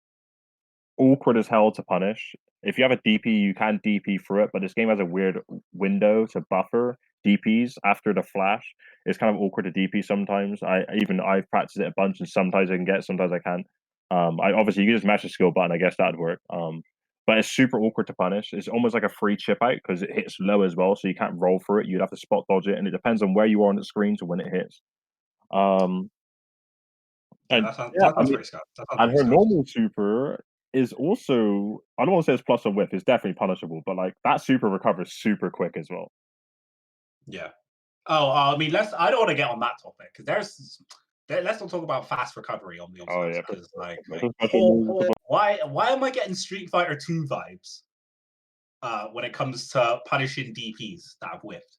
awkward as hell to punish. If you have a DP, you can DP through it, but this game has a weird window to buffer DPs after the flash. It's kind of awkward to DP sometimes. I've practiced it a bunch, and sometimes I can get, sometimes I can't. I obviously you can just mash the skill button. I guess that'd work. But it's super awkward to punish. It's almost like a free chip out because it hits low as well, so you can't roll through it. You'd have to spot dodge it, and it depends on where you are on the screen to when it hits. And that sounds pretty scary. And her normal super is also I don't want to say it's plus or whiff, it's definitely punishable, but like that super recovers super quick as well. Yeah. Oh, I mean, I don't want to get on that topic because let's not talk about fast recovery on the Oh yeah, because why am I getting Street Fighter 2 vibes when it comes to punishing DPs that have whiffed?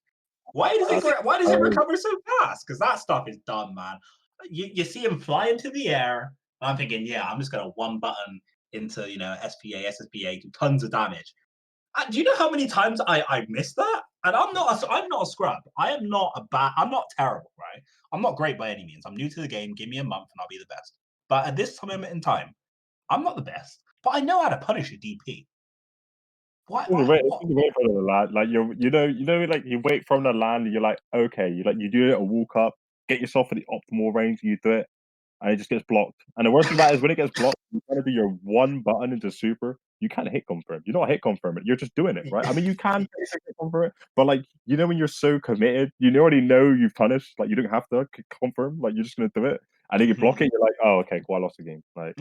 Why does it recover so fast? Because that stuff is dumb, man. You see him fly into the air, and I'm thinking, yeah, I'm just gonna one button into SPA, SSPA, do tons of damage. Do you know how many times I missed that? And I'm not a scrub. I'm not terrible, right? I'm not great by any means. I'm new to the game. Give me a month and I'll be the best. But at this time in time, I'm not the best. But I know how to punish a DP. Why? You wait for the land. Like like you wait from the land and you're like, okay, you do it a walk up, get yourself in the optimal range, you do it, and it just gets blocked. And the worst thing about it is when it gets blocked, you try to do your one button into super, you can't hit confirm. You're not hit confirm it. You're just doing it, right? I mean, you can hit confirm it, but like when you're so committed, you already know you've punished. Like you don't have to confirm. Like you're just gonna do it, and then you block it. You're like, oh, okay, cool, I lost the game. Like.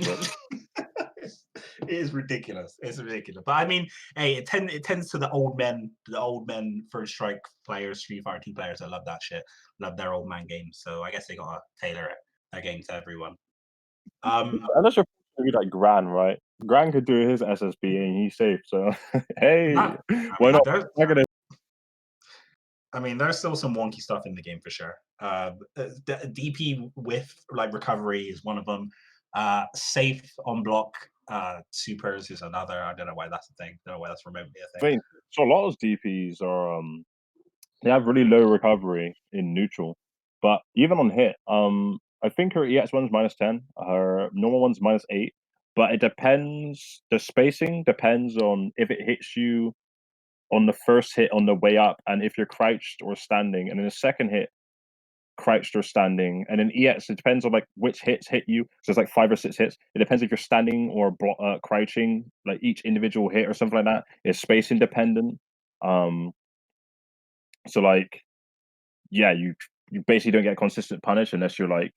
It is ridiculous. It's ridiculous. But I mean, hey, it tends to the old men first strike players, Street Fighter 2 players that love that shit, love their old man games. So I guess they gotta tailor that game to everyone. Unless you're like Gran, right? Gran could do his SSB and he's safe. So hey, why not? I mean, there's still some wonky stuff in the game for sure. The DP with like recovery is one of them. Safe on block supers is another. I don't know why that's a thing. I don't know why that's remotely a thing. So a lot of DPs are they have really low recovery in neutral, but even on hit, I think her EX one's -10, her normal one's -8, but it depends. The spacing depends on if it hits you on the first hit on the way up, and if you're crouched or standing, and then the second hit crouched or standing, and then EX, it depends on like which hits hit you. So it's like 5 or 6 hits. It depends if you're standing or crouching. Like each individual hit or something like that is space independent. So like, yeah, you basically don't get consistent punish unless you're like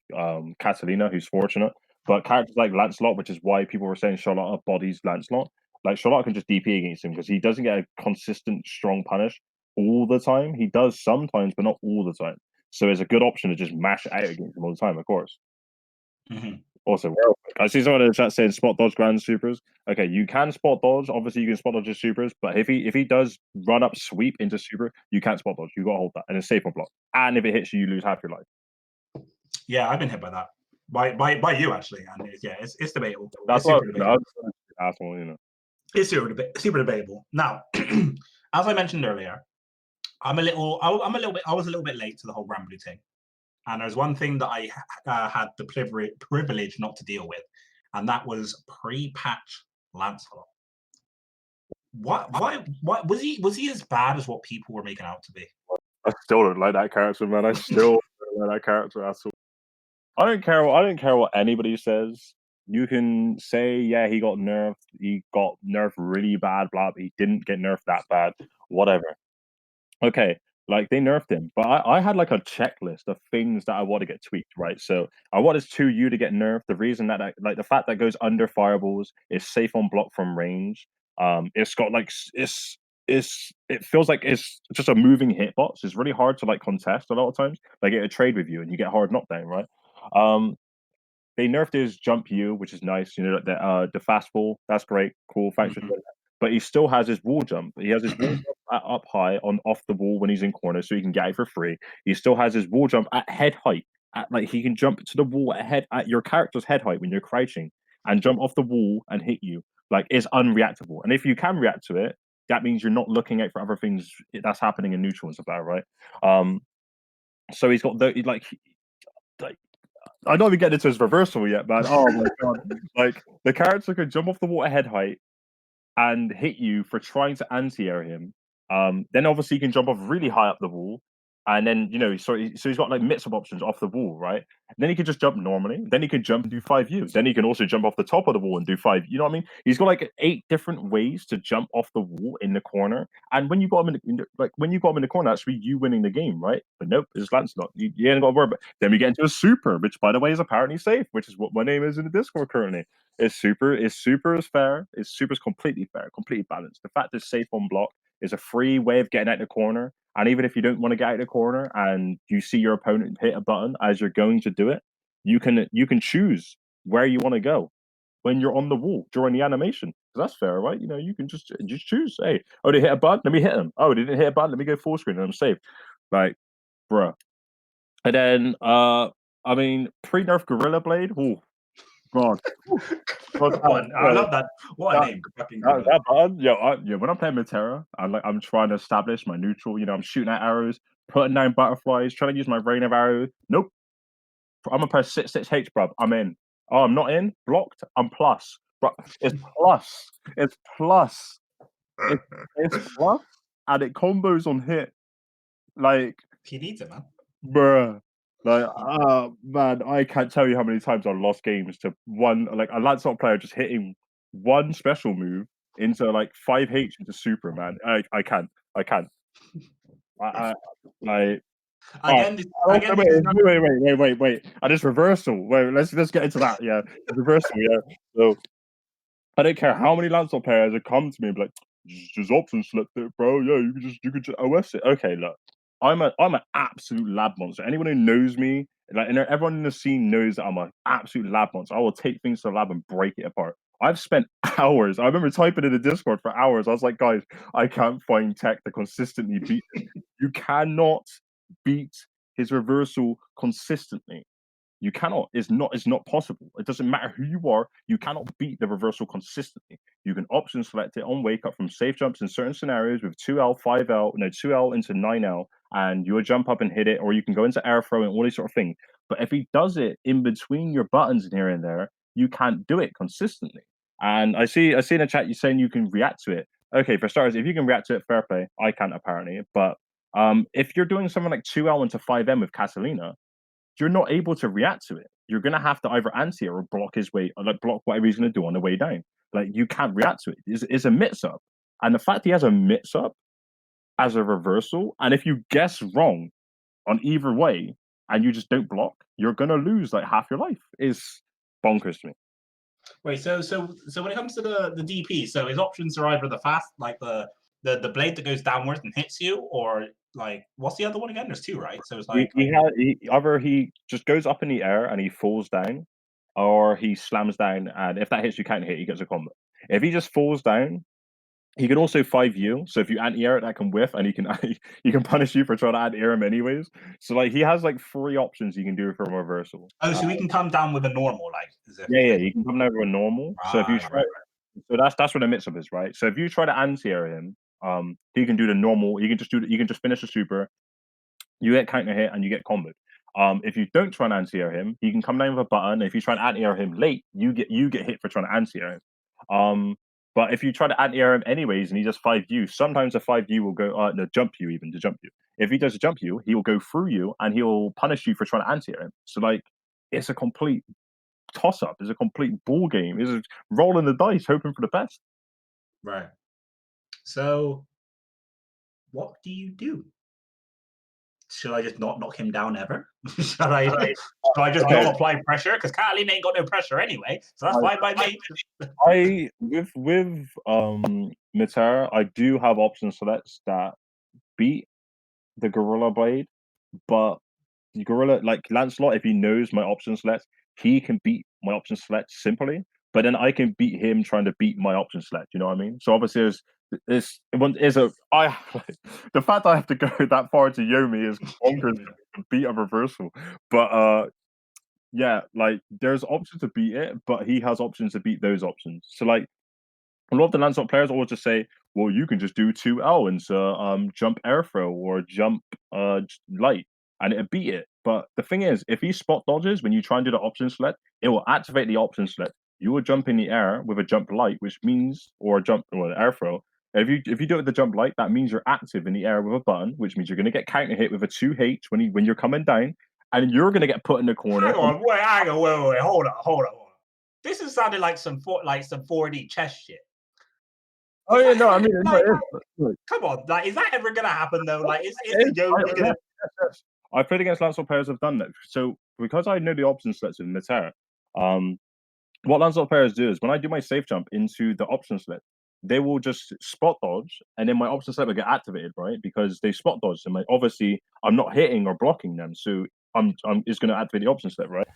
Catalina, who's fortunate. But characters like Lancelot, which is why people were saying Charlotte bodies Lancelot. Like Charlotte can just DP against him because he doesn't get a consistent strong punish all the time. He does sometimes, but not all the time. So it's a good option to just mash it out against him all the time, of course. Also, I see someone in the chat saying spot dodge grand supers. Okay, you can spot dodge. Obviously, you can spot dodge his supers, but if he does run up sweep into super, you can't spot dodge. You got to hold that, and it's safe on block. And if it hits you, you lose half your life. Yeah, I've been hit by that by you actually, and it's debatable. That's it's super debatable. Asshole, you know. It's super debatable. Now, as I mentioned earlier, I was a little bit late to the whole Granblue thing. And there's one thing that I had the privilege not to deal with, and that was pre-patch Lancelot. Why was he as bad as what people were making out to be? I still don't like that character, man. I still don't like that character at all. I don't care what anybody says. You can say, yeah, he got nerfed really bad, blah. He didn't get nerfed that bad, whatever. Okay, like they nerfed him, but I had like a checklist of things that I want to get tweaked, right? So I wanted 2U to get nerfed. The reason that like the fact that goes under fireballs is safe on block from range. It's got like it feels like it's just a moving hitbox. It's really hard to like contest a lot of times. They get a trade with you and you get hard knockdown, right? They nerfed his jump U, which is nice. You know, the fastball, that's great, cool. Thanks for doing that. But he still has his wall jump. He has his wall jump up high on off the wall when he's in corner, so he can get it for free. He still has his wall jump at head height. Like he can jump to the wall at your character's head height when you're crouching and jump off the wall and hit you. Like it's unreactable. And if you can react to it, that means you're not looking out for other things that's happening in neutral and stuff like that, right? So he's got like I'm not even getting into his reversal yet, man. Oh my god! Like the character could jump off the wall at head height and hit you for trying to anti-air him. Then obviously he can jump off really high up the wall, and then so he's got like mix-up options off the wall, right? And then he could just jump normally. Then he could jump and do 5U. Then he can also jump off the top of the wall and do 5. You know what I mean? He's got like 8 different ways to jump off the wall in the corner. And when you got him in the corner, that's really you winning the game, right? But nope, it's Lancelot. You ain't got to worry about. Then we get into a super, which by the way is apparently safe, which is what my name is in the Discord currently. Is super is fair. Is super's completely fair, completely balanced. The fact it's safe on block is a free way of getting out the corner. And even if you don't want to get out the corner and you see your opponent hit a button as you're going to do it, you can choose where you want to go when you're on the wall during the animation. That's fair, right? You can just choose. Hey, oh, they hit a button, let me hit them. Oh, they didn't hit a button, let me go full screen and I'm safe. Like, bruh. And then I mean, pre-nerf Gorilla Blade. Oh, God. I love that. What a name! That button, when I'm playing Matera, I'm trying to establish my neutral. I'm shooting at arrows, putting down butterflies, trying to use my rain of arrows. Nope. I'm gonna press 6H, bruv. I'm in. Oh, I'm not in. Blocked. I'm plus. But it's plus. It's plus. It's plus, and it combos on hit. Like he needs it, man. Bruh. Like, man, I can't tell you how many times I've lost games to one like a Lancelot player just hitting one special move into like 5H into super, man. I can't. I can't. I like alright. Again, Oh, again, wait, this is not. wait. And it's reversal. Wait, let's get into that. Yeah, it's reversal. Yeah. So I don't care how many Lancelot players have come to me and be like, just option select it, bro. Yeah, you could just OS it. Okay, look, I'm an absolute lab monster. Anyone who knows me, like, and everyone in the scene knows that I'm an absolute lab monster. I will take things to the lab and break it apart. I've spent hours. I remember typing in the Discord for hours. I was like, guys, I can't find tech to consistently beat this. You cannot beat his reversal consistently. You cannot. It's not possible. It doesn't matter who you are. You cannot beat the reversal consistently. You can option select it on wake up from safe jumps in certain scenarios with 2L, 5L, no 2L into 9L, and you'll jump up and hit it, or you can go into air throw and all these sort of things. But if he does it in between your buttons in here and there, you can't do it consistently. And I see in the chat you saying you can react to it. Okay, for starters, if you can react to it, fair play. I can't apparently, but if you're doing something like 2L into 5M with Catalina, you're not able to react to it. You're gonna have to either anti or block his way, or like block whatever he's gonna do on the way down. Like you can't react to it. It's a mix up, and the fact he has a mix up as a reversal, and if you guess wrong on either way, and you just don't block, you're gonna lose like half your life. Is bonkers to me. Wait, so when it comes to the DP, so his options are either the fast, like the blade that goes downwards and hits you, or like what's the other one again? There's two, right? So it's like Either he just goes up in the air and he falls down, or he slams down, and if that hits you can't hit, he gets a combo. If he just falls down, he can also 5U, so if you anti-air it, that can whiff, and he can he can punish you for trying to anti-air him anyways. So like he has like 3 options you can do for reversal. oh, so we can come down with a normal, like as if Yeah, you can come down with a normal. So if you right, try, so that's what the mix up is, right? So if you try to anti-air him, he can do the normal. You can just finish the super. You get counter hit and you get comboed. If you don't try and anti-air him, he can come down with a button. If you try and anti-air him late, you get hit for trying to anti-air him. But if you try to anti-air him anyways and he does 5U, sometimes a 5U will go no, jump you even to jump you. If he does a jump you, he will go through you and he'll punish you for trying to anti-air him. So like it's a complete toss up, it's a complete ball game. It's rolling the dice, hoping for the best. right. So what do you do? Should I just not knock him down ever? should I should I just not apply pressure? Because Catalina ain't got no pressure anyway, so that's fine by me. I with Mitera, I do have option selects that beat the Gorilla Blade, but the Gorilla like Lancelot, if he knows my option select, he can beat my option select simply. But then I can beat him trying to beat my option select. You know what I mean? So obviously, is a I the fact I have to go that far to Yomi is bonkers to beat a reversal. But yeah, like there's options to beat it, but he has options to beat those options. So like a lot of the Lancelot players always just say, "Well, you can just do 2L into jump air throw or jump light, and it beat it." But the thing is, if he spot dodges when you try and do the option select, it will activate the option select. You will jump in the air with a jump light, which means or a jump or an air throw. If you do it with the jump light, that means you're active in the air with a button, which means you're going to get counter hit with a 2H when you're coming down, and you're going to get put in the corner. Hang on, wait, hold on. This is sounding like some 4D chess shit. Oh yeah, no, I mean, no, like, it is. Look, come on, like, is that ever gonna happen though? Like, is it the is. Yogi gonna? Yes. I've played against Lancelot players have done that. So because I know the option sets in Mitera, um, what Lancelot players do is when I do my safe jump into the option select, they will just spot dodge, and then my option select will get activated, right? Because they spot dodge, and obviously I'm not hitting or blocking them, so I'm it's going to activate the option select, right?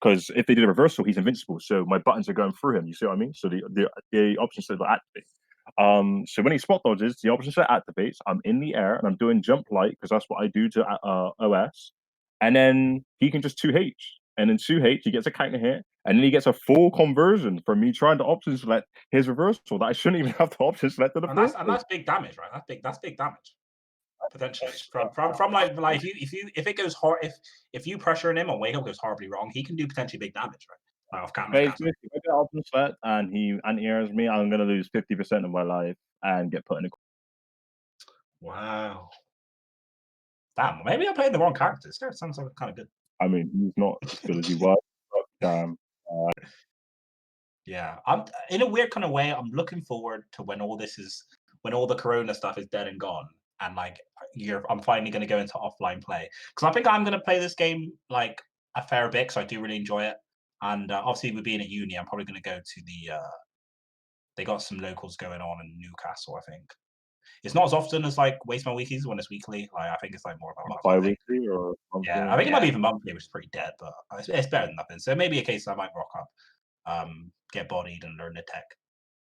Because if they do the reversal, he's invincible, so my buttons are going through him. You see what I mean? So the option select will activate. So when he spot dodges, the option set activates. I'm in the air and I'm doing jump light because that's what I do to OS. And then he can just 2H. And in 2H, he gets a counter hit. And then he gets a full conversion from me trying to option select his reversal that I shouldn't even have to option select in the And first that's place. big damage, right? That's big damage potentially from like if it goes hard if you pressure him or wake up goes horribly wrong, he can do potentially big damage, right? Like off counter. Basically, if I get option select and he anti-airs me, I'm going to lose 50% of my life and get put in a. Wow. Damn, maybe I'm playing the wrong characters. That sounds kind of good. I mean, he's not as good as he was. But, Yeah, I'm in a weird kind of way. I'm looking forward to when when all the Corona stuff is dead and gone, and like I'm finally going to go into offline play because I think I'm going to play this game like a fair bit because I do really enjoy it. And obviously, with being at uni, I'm probably going to go to the. They got some locals going on in Newcastle, I think. It's not as often as like Waistman Weekies when it's weekly. Like I think it's like more of a monthly thing. bi-weekly or Yeah, monthly. I think it might be even monthly, which is pretty dead, but it's better than nothing. So maybe a case I might rock up, get bodied, and learn the tech.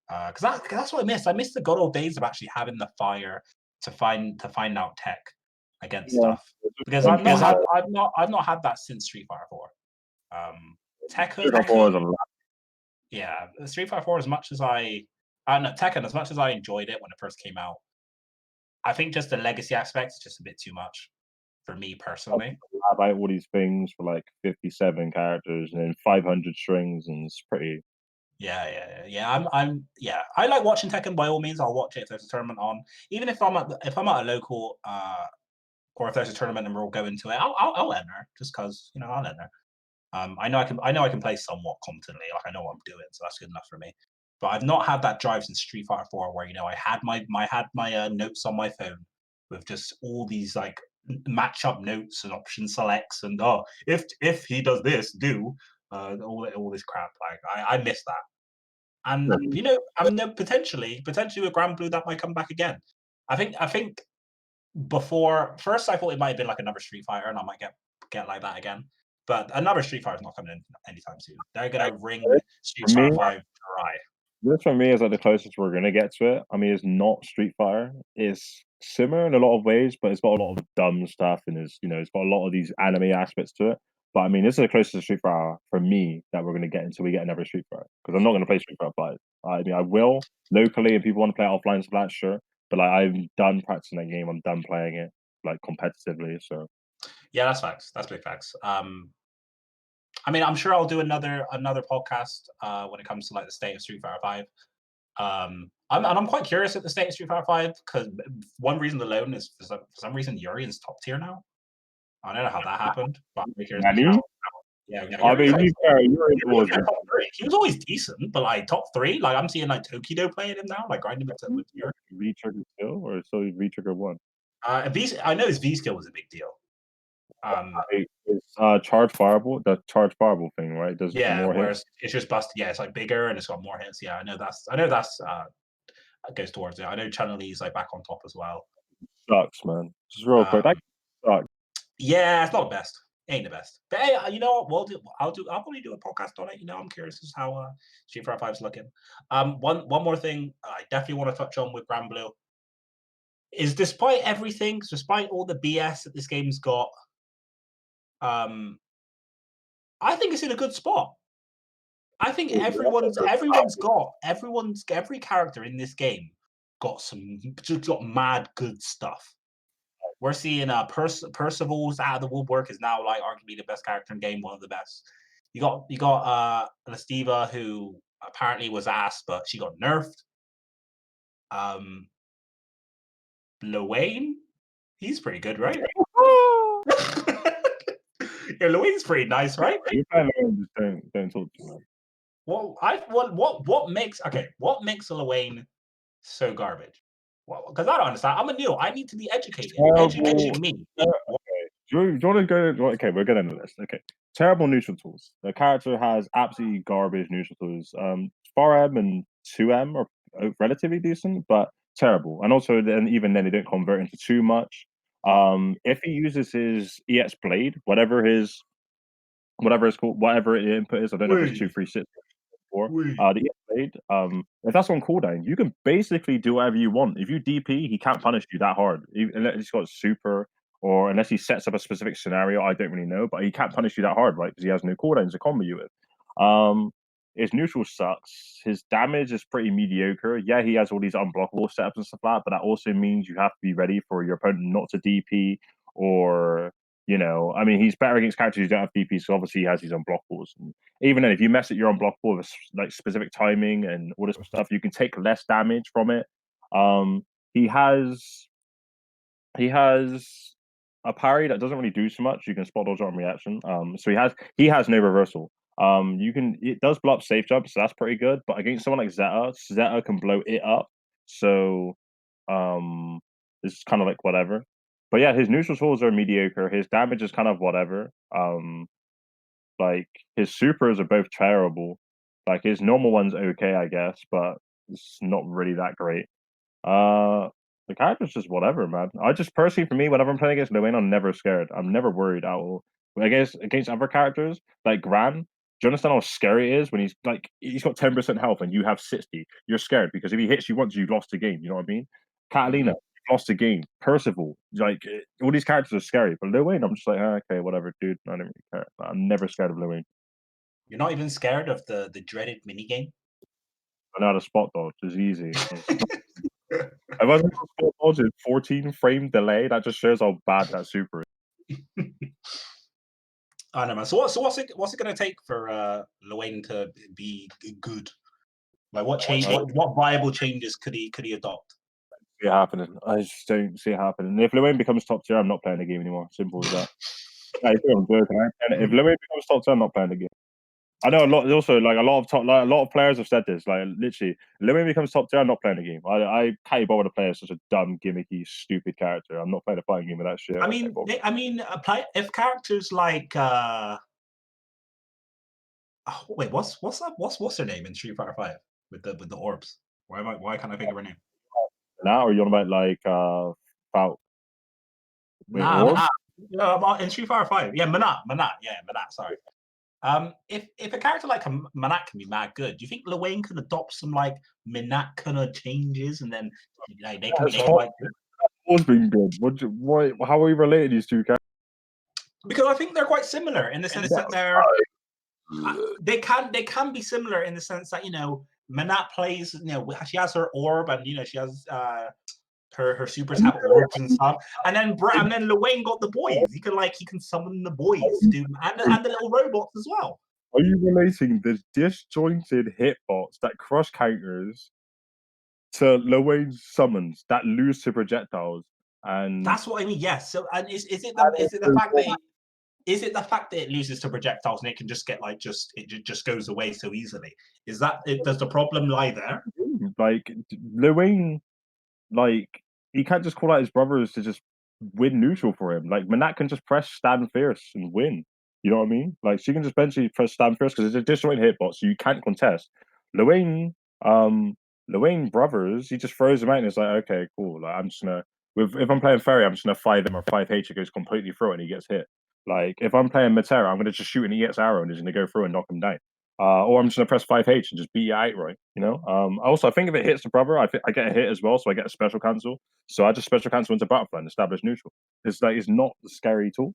Because that's what I missed. I missed the good old days of actually having the fire to find out tech against Yeah. stuff. Because I've not had that since Street Fighter 4. Street Fighter 4 is a lot. Yeah, Street Fighter 4. As much as no, Tekken, as much as I enjoyed it when it first came out, I think just the legacy aspect is just a bit too much for me personally. Have out all these things for like 57 characters and then 500 strings, and it's pretty. Yeah. Yeah. I like watching Tekken by all means. I'll watch it if there's a tournament on. Even if I'm at a local, or if there's a tournament and we're all going to it, I'll enter just because I'll enter. I know I can play somewhat competently. Like I know what I'm doing, so that's good enough for me. But I've not had that drive since Street Fighter 4, where I had my notes on my phone with just all these like matchup notes and option selects, and if he does this, do all this crap. Like I miss that. And I mean, potentially with Granblue that might come back again. I think before first I thought it might have been like another Street Fighter, and I might get like that again. But another Street Fighter is not coming in anytime soon. They're gonna wring Street For me, Fighter 5 dry. this for me is like the closest we're gonna get to it. I mean, it's not Street Fighter. It's similar in a lot of ways, but it's got a lot of dumb stuff, and it's got a lot of these anime aspects to it. But I mean, this is the closest to Street Fighter for me that we're gonna get until we get another Street Fighter. Because I'm not gonna play Street Fighter 5. I mean, I will locally, and people want to play it offline, so that's sure. But like, I'm done practicing that game. I'm done playing it like competitively. So Yeah, that's facts. That's big facts. I mean, I'm sure I'll do another podcast when it comes to like the state of Street Fighter 5. I'm quite curious at the state of Street Fighter 5 because one reason alone is for some reason Urian's top tier now. I don't know how that happened, but I'm very curious Nani? yeah, I mean, Urian's top three. He was always decent, but like top three, like I'm seeing like Tokido playing him now, like grinding with Uri. V-trigger 2 or so V-trigger 1? I know his V skill was a big deal. It's charge fireball, the charge fireball thing, right? Does Yeah, more hits. whereas it's just busted. Yeah, it's like bigger and it's got more hits. Yeah, I know that's goes towards it. I know Chun Li's like back on top as well. Sucks, man. Just real quick, that sucks. Yeah, it's not the best. It ain't the best. But hey, you know what? I'll probably do a podcast on it. I'm curious as how Street Fighter 5 is looking. One more thing I definitely want to touch on with Granblue is despite everything, despite all the BS that this game's got, I think it's in a good spot. I think every character in this game got mad good stuff. We're seeing Percival's out of the woodwork is now like arguably the best character in the game, one of the best. You got Lestiva, who apparently was ass, but she got nerfed. Luane, he's pretty good, right? Yeah, Luane's pretty nice, right? You kind of just don't talk to me. What makes Luane so garbage? Well, because I don't understand. I'm a new. I need to be educated. Educate me. Okay. Do you want to go? Okay, we're going to end the list. Okay. Terrible neutral tools. The character has absolutely garbage neutral tools. 4M and 2M are relatively decent, but terrible. And also, even then, they don't convert into too much. If he uses his EX blade, whatever it's called, whatever the input is, I don't know if it's 2, 3, 6, 4. The EX blade, if that's on cooldown, you can basically do whatever you want. If you DP, he can't punish you that hard. Unless he's got super, or unless he sets up a specific scenario, I don't really know. But he can't punish you that hard, right? Because he has no cooldowns to combo you with. His neutral sucks. His damage is pretty mediocre. Yeah, he has all these unblockable setups and stuff like that, but that also means you have to be ready for your opponent not to DP, or I mean, he's better against characters who don't have DP, so obviously he has these unblockables. And even then, if you mess at your unblockable with like specific timing and all this stuff, you can take less damage from it. He has a parry that doesn't really do so much. You can spot dodge on reaction. So he has no reversal. It does blow up safe jump, so that's pretty good. But against someone like Zeta can blow it up. So it's kind of like whatever. But yeah, his neutral tools are mediocre. His damage is kind of whatever. Like his supers are both terrible. Like his normal one's okay, I guess, but it's not really that great. The character's just whatever, man. I just personally, for me, whenever I'm playing against Luane, I'm never scared. I'm never worried at all. But against other characters like Gran, do you understand how scary it is when he's got 10% health and you have 60? You're scared because if he hits you once, you've lost the game. You know what I mean? Catalina, lost the game. Percival, all these characters are scary. But Lil Wayne, I'm just like, okay, whatever, dude. I don't really care. I'm never scared of Lil Wayne. You're not even scared of the dreaded minigame? I know how to spot dodge. It's easy. If I was spot dodge in 14 frame delay, that just shows how bad that super is. I don't know, man. So what's it going to take for Lil Wayne to be good? Like what change? What viable changes could he adopt? See it happening. I just don't see it happening. If Lil Wayne becomes top tier, I'm not playing the game anymore. Simple as that. I'm joking. If Lil Wayne becomes top tier, I'm not playing the game. I know a lot. Also, like a lot of players have said this. Like literally, Lil Wayne becomes top tier, I'm not playing the game. I can't bother to play as such a dumb, gimmicky, stupid character. I'm not playing a fighting game with that shit. If characters like wait, what's her name in Street Fighter 5 with the orbs? Why can't I think of her name? Now, or you're on about like Falk? Nah, in Street Fighter 5. Yeah, Manat. Yeah, Manat. Sorry. If a character like Manat can be mad good, do you think Lil Wayne can adopt some like Manat kind of changes and then like they can like What's been good? How are you related these two characters? Because I think they're quite similar in the sense that they can be similar in the sense that Manat plays, she has her orb and she has her supers have orbs and stuff, and then Lil Wayne got the boys. He can summon the boys to and the little robots as well. Are you relating the disjointed hitbox that crush counters to Lil Wayne's summons that lose to projectiles? And that's what I mean. Yes. So, and is it the fact that it loses to projectiles and it can just get it just goes away so easily? Does the problem lie there? Like Lil Wayne, he can't just call out his brothers to just win neutral for him. Like Manat can just press stand fierce and win. You know what I mean? Like she can just eventually press stand fierce because it's a disjointed hitbox, so you can't contest. Lil Wayne brothers, he just throws them out and it's like, okay, cool. Like I'm just gonna if I'm playing Ferry, I'm just gonna 5M or 5H, it goes completely through it and he gets hit. Like if I'm playing Matera, I'm gonna just shoot and he gets arrow and he's gonna go through and knock him down. Or I'm just gonna press 5H and just beat it outright, Also, I think if it hits the brother, I get a hit as well, so I get a special cancel. So I just special cancel into butterfly and establish neutral. It's not a scary tool,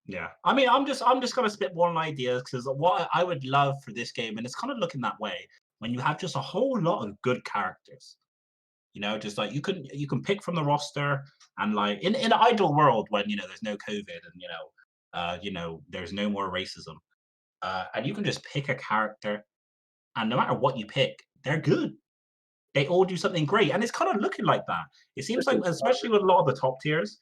Yeah, I mean, I'm just gonna spitball on ideas because what I would love for this game, and it's kind of looking that way when you have just a whole lot of good characters. Just like you can pick from the roster, and like in an ideal world when there's no COVID and there's no more racism, and you can just pick a character, and no matter what you pick, they're good. They all do something great, and it's kind of looking like that. It seems like, especially with a lot of the top tiers,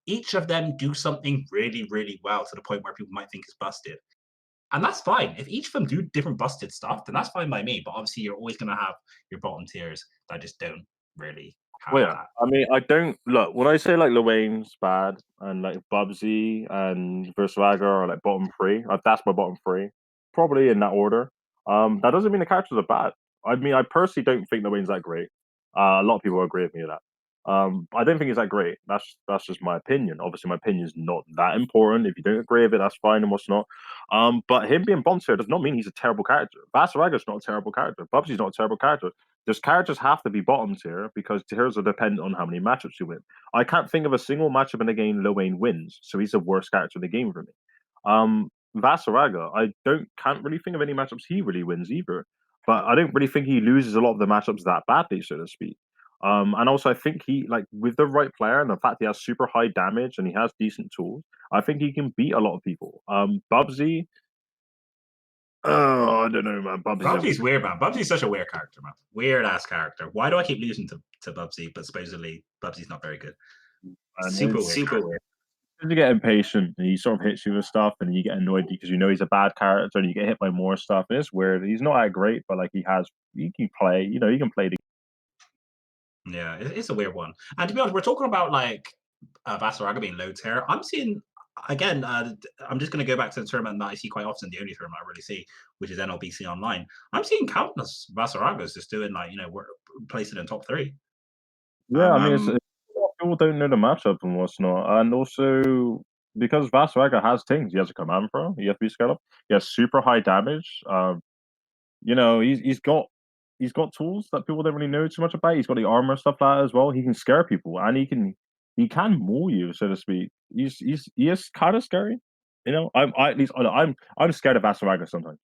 each of them do something really, really well to the point where people might think it's busted. And that's fine. If each of them do different busted stuff, then that's fine by me. But obviously, you're always going to have your bottom tiers that just don't really have that. I mean, I don't look when I say like Lil Wayne's bad and like Bubsy and Verswager are like bottom three. That's my bottom three, probably in that order. That doesn't mean the characters are bad. I mean, I personally don't think Lil Wayne's that great. A lot of people agree with me with that. I don't think he's that great. That's just my opinion. Obviously, my opinion is not that important. If you don't agree with it, that's fine and what's not. But him being bottom tier does not mean he's a terrible character. Vasaraga's not a terrible character. Bubsy's not a terrible character. There's characters have to be bottom tier because tiers are dependent on how many matchups you win. I can't think of a single matchup in the game Lil Wayne wins, so he's the worst character in the game for me. Vasaraga, I can't really think of any matchups he really wins either. But I don't really think he loses a lot of the matchups that badly, so to speak. And also, I think he, with the right player and the fact he has super high damage and he has decent tools, I think he can beat a lot of people. Bubsy, oh, I don't know, man. Bubsy's weird, man. Bubsy's such a weird character, man. Weird ass character. Why do I keep losing to Bubsy? But supposedly Bubsy's not very good. and Super it's weird. super weird. you get impatient and he sort of hits you with stuff and you get annoyed because you know he's a bad character and you get hit by more stuff. And it's weird. He's not that great, but like he can play. You know, he can play the. Yeah, it's a weird one. And to be honest, we're talking about like Vasaraga being low tier. I'm seeing again. I'm just going to go back to the tournament that I see quite often. The only tournament I really see, which is NLBC Online. I'm seeing countless Vasaragas just doing like we're placing in top 3. Yeah, I mean, people don't know the matchup and what's not, and also because Vasaraga has things. He has a command throw. He has to be scaled up. He has super high damage. You know, he's got tools that people don't really know too much about. He's got the armor stuff like that as well. He can scare people, and he can maul you, so to speak. He is kind of scary. You know, I'm scared of Vasaraga sometimes.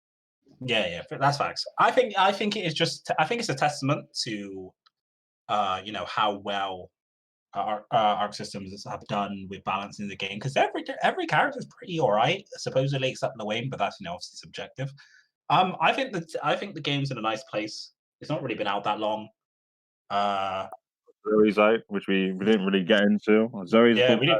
Yeah, that's facts. I think it is just. I think it's a testament to, how well Arc Systems have done with balancing the game, because every character is pretty alright, supposedly, except Lewayne, but that's obviously subjective. I think the game's in a nice place. It's not really been out that long. Zoe's out, which we didn't really get into. Zoe's Yeah, cool. we did.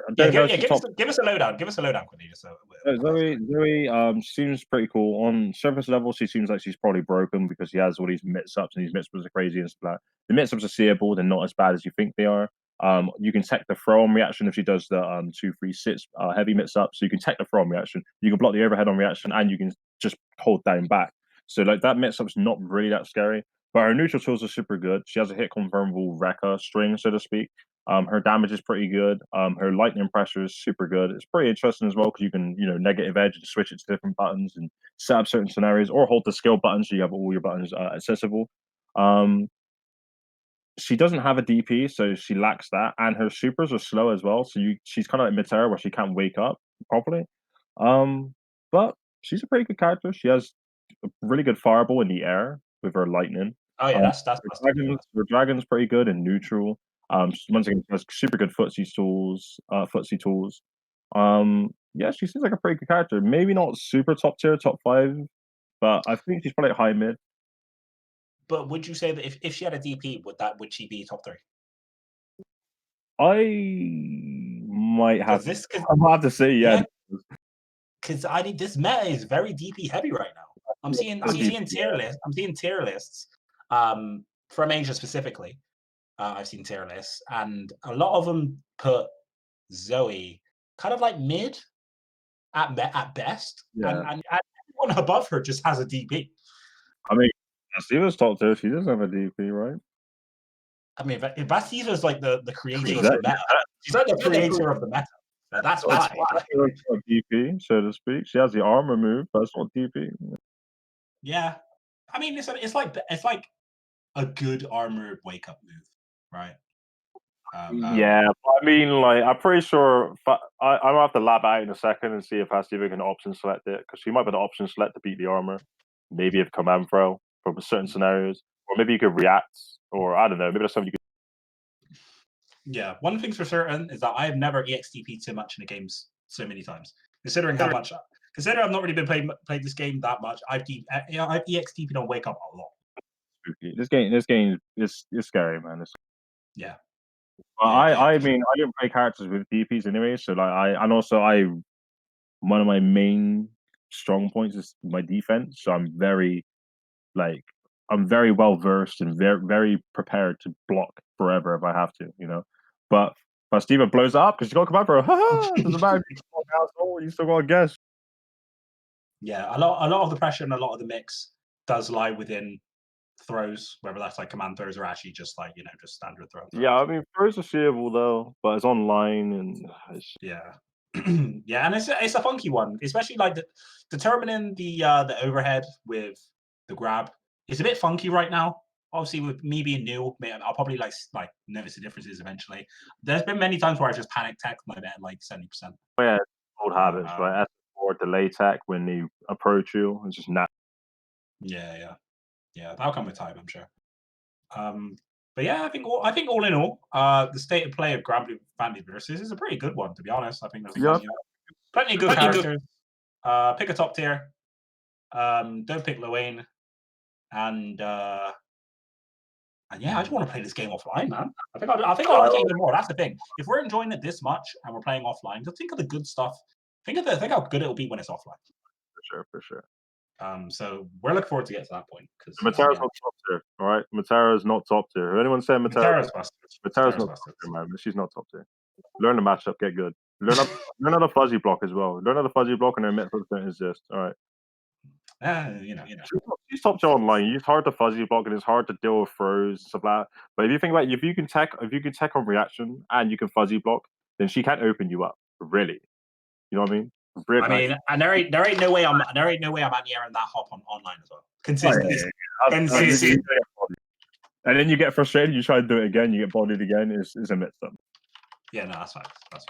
I don't know if she's top. Give us a lowdown. Give us a lowdown, quickly. Just so Zoe seems pretty cool. On surface level, she seems like she's probably broken because she has all these mix-ups, and these mix-ups are crazy and stuff like that. The mix-ups are seeable, they're not as bad as you think they are. You can tech the throw-on reaction if she does the 2-3-6 heavy mix-up. So you can tech the throw-on reaction, you can block the overhead on reaction, and you can just hold down back. So like that mix-up's not really that scary. But her neutral tools are super good. She has a hit confirmable Rekka string, so to speak. Her damage is pretty good. Her lightning pressure is super good. It's pretty interesting as well because you can, negative edge and switch it to different buttons and set up certain scenarios, or hold the skill button so you have all your buttons accessible. She doesn't have a DP, so she lacks that, and her supers are slow as well. So she's kind of like mid-terra where she can't wake up properly. But she's a pretty good character. She has a really good fireball in the air with her lightning. Oh yeah, that's Her dragon's pretty good in neutral. Once again, she has super good footsie tools. Yeah, she seems like a pretty good character. Maybe not super top tier, top 5, but I think she's probably high mid. But would you say that if she had a DP, would she be top 3? I might have. This, I'm have to say, yeah. Because this meta is very DP heavy right now. I'm seeing tier lists. I'm seeing tier lists. From Asia specifically, I've seen tier lists, and a lot of them put Zoe kind of like mid at best, and everyone above her just has a DP. I mean, Bastiva's top tier. She doesn't have a DP, right? I mean, Bastiva's like the creator of the meta. She's like the creator of the meta. That's why. DP, so to speak. She has the armor move, but it's not DP. Yeah, I mean, it's like a good armored wake up move, right? Yeah, but I mean, like, I'm pretty sure I'm gonna have to lab out in a second and see if Hastiva can option select it, because she might be the option select to beat the armor. Maybe if command throw for certain scenarios, or maybe you could react, or I don't know. Maybe that's something you could. Yeah, one thing's for certain is that I have never EXTP'd too much in the games so many times. Considering I've not really been played this game that much, I've EXTP'd on wake up a lot. This game is scary, man. Yeah. I mean, I didn't play characters with DPs anyway, so like one of my main strong points is my defense. So I'm very well versed and very prepared to block forever if I have to, But if Steven blows it up because you got to come out for doesn't matter if you still got to guess. Yeah, a lot of the pressure and a lot of the mix does lie within throws, whether that's like command throws or actually just like just standard throws. Yeah, I mean throws are seeable though, but it's online and yeah. Yeah, and it's a funky one, especially like determining the overhead with the grab. It's a bit funky right now. Obviously, with me being new, I'll probably like notice the differences eventually. There's been many times where I just panic tech my bet like 70%. Oh yeah, old habits, right? Or delay tech when they approach you. It's just not. Yeah. That'll come with time, I'm sure. But yeah, I think all in all, the state of play of Granblue Fantasy Versus is a pretty good one, to be honest. I think there's plenty of good characters. Pick a top tier. Don't pick Lewayne. And And yeah, I just want to play this game offline, man. I think I like it even more. That's the thing. If we're enjoying it this much and we're playing offline, just think of the good stuff. Think how good it'll be when it's offline. For sure. So we're looking forward to get to that point because Matera's not top tier. All right, Matera's not top tier. If anyone said Matera's busted. Matera's not top tier, man. She's not top tier. Learn the matchup, get good. Learn how to fuzzy block as well. Learn how to fuzzy block and their methods don't exist. All right. She's top tier online. It's hard to fuzzy block and it's hard to deal with throws and stuff like that. But if you think about it, if you can tech on reaction and you can fuzzy block, then she can't open you up. Really. You know what I mean? Really, I mean, and there ain't no way I'm out here and that hop on online as well. Consistently. And then you get frustrated, you try to do it again, you get bodied again, it's a mix up. Yeah, no, that's fine. That's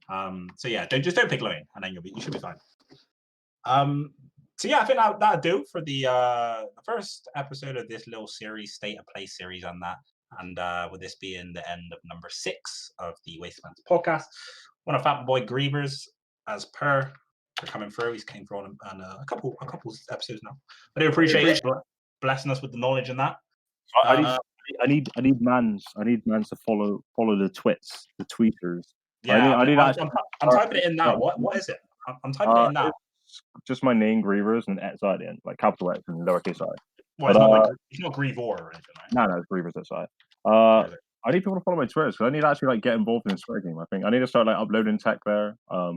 fine. So yeah, don't pick lane and then you should be fine. So yeah, I think that'll do for the first episode of this little series, State of Play series on that. And with this being the end of number 6 of the Waistman podcast, I want to thank my boy Greaverz as per for coming through. He's came through on a couple episodes now. I do appreciate it, blessing us with the knowledge and that. I need mans to follow the tweeters. Yeah, I'm typing it in now. What is it? I'm typing it in now. Just my name, Greaverz, and X at the end, like capital X and lowercase I. Well, it's not Greavor or anything, right? No, it's Greaverz outside. I need people to follow my Twitter because I need to actually like get involved in the Twitter game. I think I need to start like uploading tech there,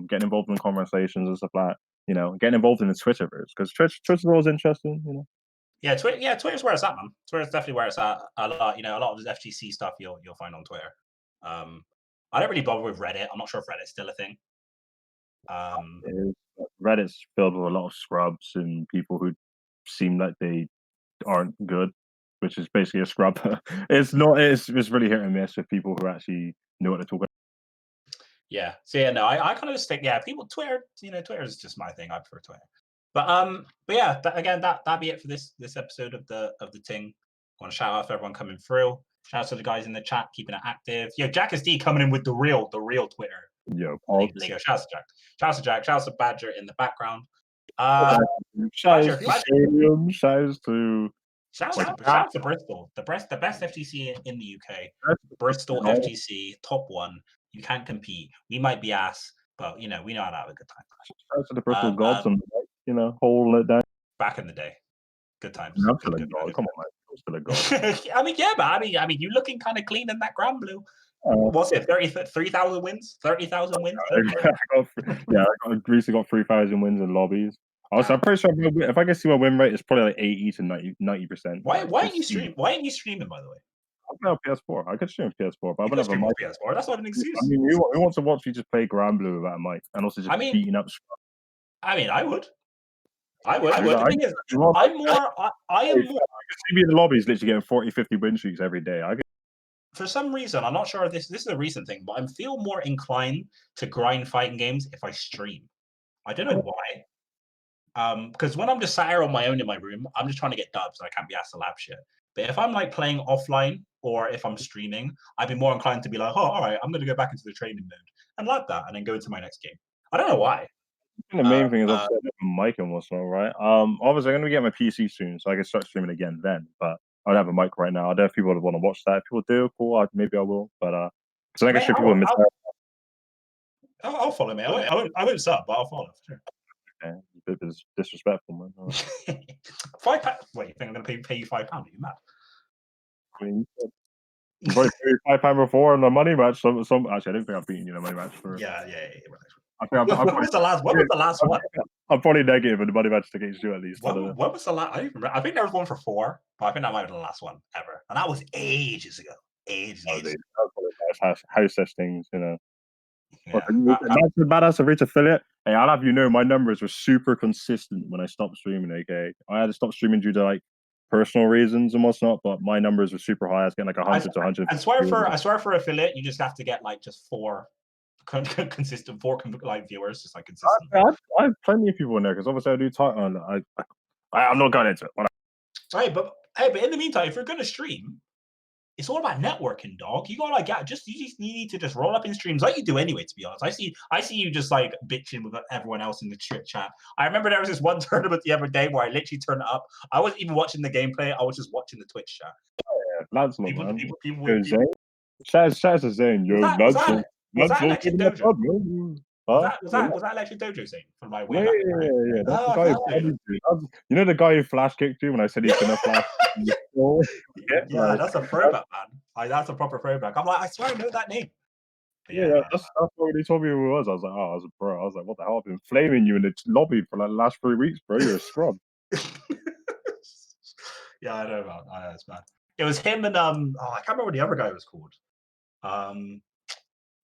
getting involved in conversations and stuff like that. You know, getting involved in the Twitterverse because Twitter's always interesting. You know. Yeah, Twitter's where it's at, man. Twitter's definitely where it's at. A lot of this FGC stuff you'll find on Twitter. I don't really bother with Reddit. I'm not sure if Reddit's still a thing. Reddit's filled with a lot of scrubs and people who seem like they aren't good, which is basically a scrub. It's really hit and miss with people who actually know what they're talking about. Yeah. So yeah, no, I kind of just think, Twitter, Twitter is just my thing. I prefer Twitter. But yeah, that'd be it for this episode of the ting. I want to shout out to everyone coming through. Shout out to the guys in the chat keeping it active. Yo, Jack SD coming in with the real Twitter. Yo, Lego. Shout out to Jack. Shout out to Jack. Shout out to Badger in the background. Shout out to Bristol, the best FGC in the UK. Bristol FGC, top 1. You can't compete. We might be ass, but we know how to have a good time. Shout out to the Bristol gods and holding it down. Back in the day, good times. I'm still a god. Come on, man. I'm still a god. I mean, you looking kind of clean in that Granblue. What's it? 3,000 wins? 30,000 wins? I recently got 3,000 wins in lobbies. Also, I'm pretty sure if I can see my win rate, it's probably like 80 to 90%. Why aren't you streaming? Why aren't you streaming, by the way? I don't have PS4. I could stream PS4, but I don't have a mic. PS4. That's not an excuse. I mean, who wants to watch you just play Granblue without a mic and also just beating up? I mean, I would. The thing is, I am more. I can see me in the lobbies literally getting 40, 50 win streaks every day. For some reason, I'm not sure if this is a recent thing, but I feel more inclined to grind fighting games if I stream. I don't know why. Because when I'm just sat here on my own in my room, I'm just trying to get dubs and I can't be asked to lab shit. But if I'm like playing offline or if I'm streaming, I'd be more inclined to be like, oh, all right, I'm going to go back into the training mode and lab that and then go into my next game. I don't know why. The main thing is obviously mic and whatnot, right? Obviously, I'm going to get my PC soon, so I can start streaming again then. But I don't have a mic right now. I don't know if people would want to watch that. If people do, cool. Maybe I will. But because I can show people. I'll follow me. I won't sub, but I'll follow. Sure. Okay. A bit disrespectful, man. £5? Wait, you think I'm going to pay you £5? Are you mad? I mean, you've already paid £5 before in the money match. Some actually, I don't think I've beaten you in a money match for. Yeah. I think what was the last one? I'm probably negative in the money match against you at least. What was the last? I don't even remember. I think there was one for 4, but I think that might have been the last one ever, and that was ages ago. Ages. House testings, Badass of Rich affiliate. Hey, I'll have you know, my numbers were super consistent when I stopped streaming. Okay, I had to stop streaming due to like personal reasons and whatnot, but my numbers were super high. I was getting like 100 to 100. I swear for affiliate, you just have to get like just 4 consistent, 4 like viewers, just like consistent. I have plenty of people in there because obviously I do talk on. I'm not going into it. But in the meantime, if you're gonna stream, it's all about networking, dog. You gotta you just need to just roll up in streams like you do anyway. To be honest, I see you just like bitching with everyone else in the chat. I remember there was this one tournament the other day where I literally turned it up. I wasn't even watching the gameplay. I was just watching the Twitch chat. Lancelot, People, man. people, people, Yo, people. Zane. Shout out to Zane. Yo, Was that was Lancelot. that was that Lancelot Electric giving that Dojo? blood, man. Was Huh? that was that was that Electric Dojo thing from like way Yeah, back? yeah, Right? yeah, yeah. That's the Oh, guy who okay. bodied you. You know the guy who flash kicked you when I said he's gonna flash kick you? Oh, Yeah, like, that's a throwback, man. Like, that's a proper throwback. I'm like, I swear I know that name. But yeah, yeah, man. that's what he told me who it was. I was like, oh, I was bro. I was like, what the hell? I've been flaming you in the lobby for like the last 3 weeks, bro. You're a scrub. Yeah, I know, man. I know it's bad. It was him and I can't remember what the other guy was called.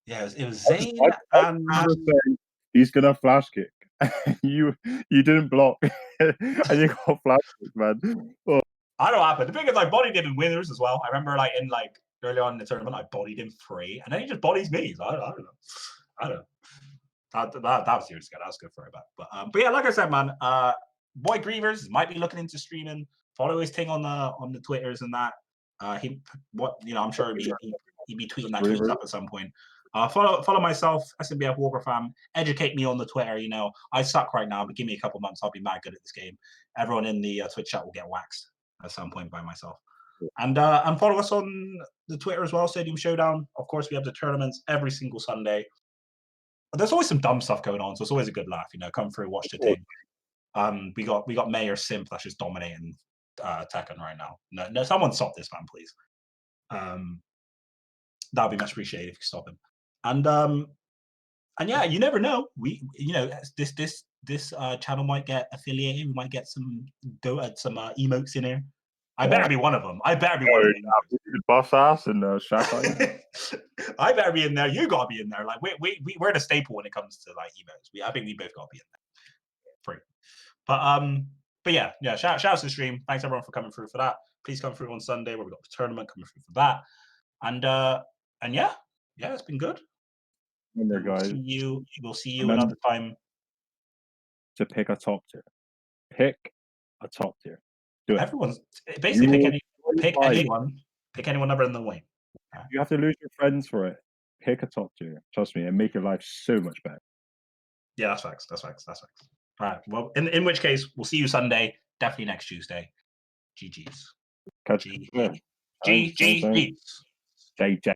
Yeah, it was Zayn I and remember saying he's gonna flash kick. you didn't block, and you got flash kick, man. Oh. I don't know what happened. The thing is, I bodied him in winners as well. I remember like in like early on in the tournament, I bodied him 3, and then he just bodies me. So I don't know. I don't know. That was seriously good. That was good for it back. But yeah, like I said, man, boy Greaverz might be looking into streaming. Follow his thing on the Twitters and that. I'm sure he'd be tweeting that tweets up at some point. Follow myself, SMBF Walkerfam. Educate me on the Twitter. You know, I suck right now, but give me a couple months, I'll be mad good at this game. Everyone in the Twitch chat will get waxed at some point by myself. And follow us on the Twitter as well, Stadium Showdown. Of course, we have the tournaments every single Sunday. There's always some dumb stuff going on, so it's always a good laugh. You know, come through, watch the thing. We got Mayor Simp that's just dominating Tekken right now. No, someone stop this man, please. That'd be much appreciated if you stop him. And yeah, you never know. This channel might get affiliated. We might get some emotes in here. I better be one of them. I better be one of them. Boss ass and Shaq. I better be in there. You gotta be in there. Like we're the staple when it comes to like emotes. I think we both gotta be in there. Free. But yeah. Shout out to the stream. Thanks everyone for coming through for that. Please come through on Sunday where we got the tournament coming through for that. And yeah, it's been good. Remember, guys. We'll see you another time. To pick a top tier. Pick a top tier. Do it. Everyone's basically pick anyone. Pick anyone other than the wing. You have to lose your friends for it. Pick a top tier. Trust me, and make your life so much better. Yeah, that's facts. All right. Well, in which case, we'll see you Sunday. Definitely next Tuesday. GG's. Catch GG. JJ.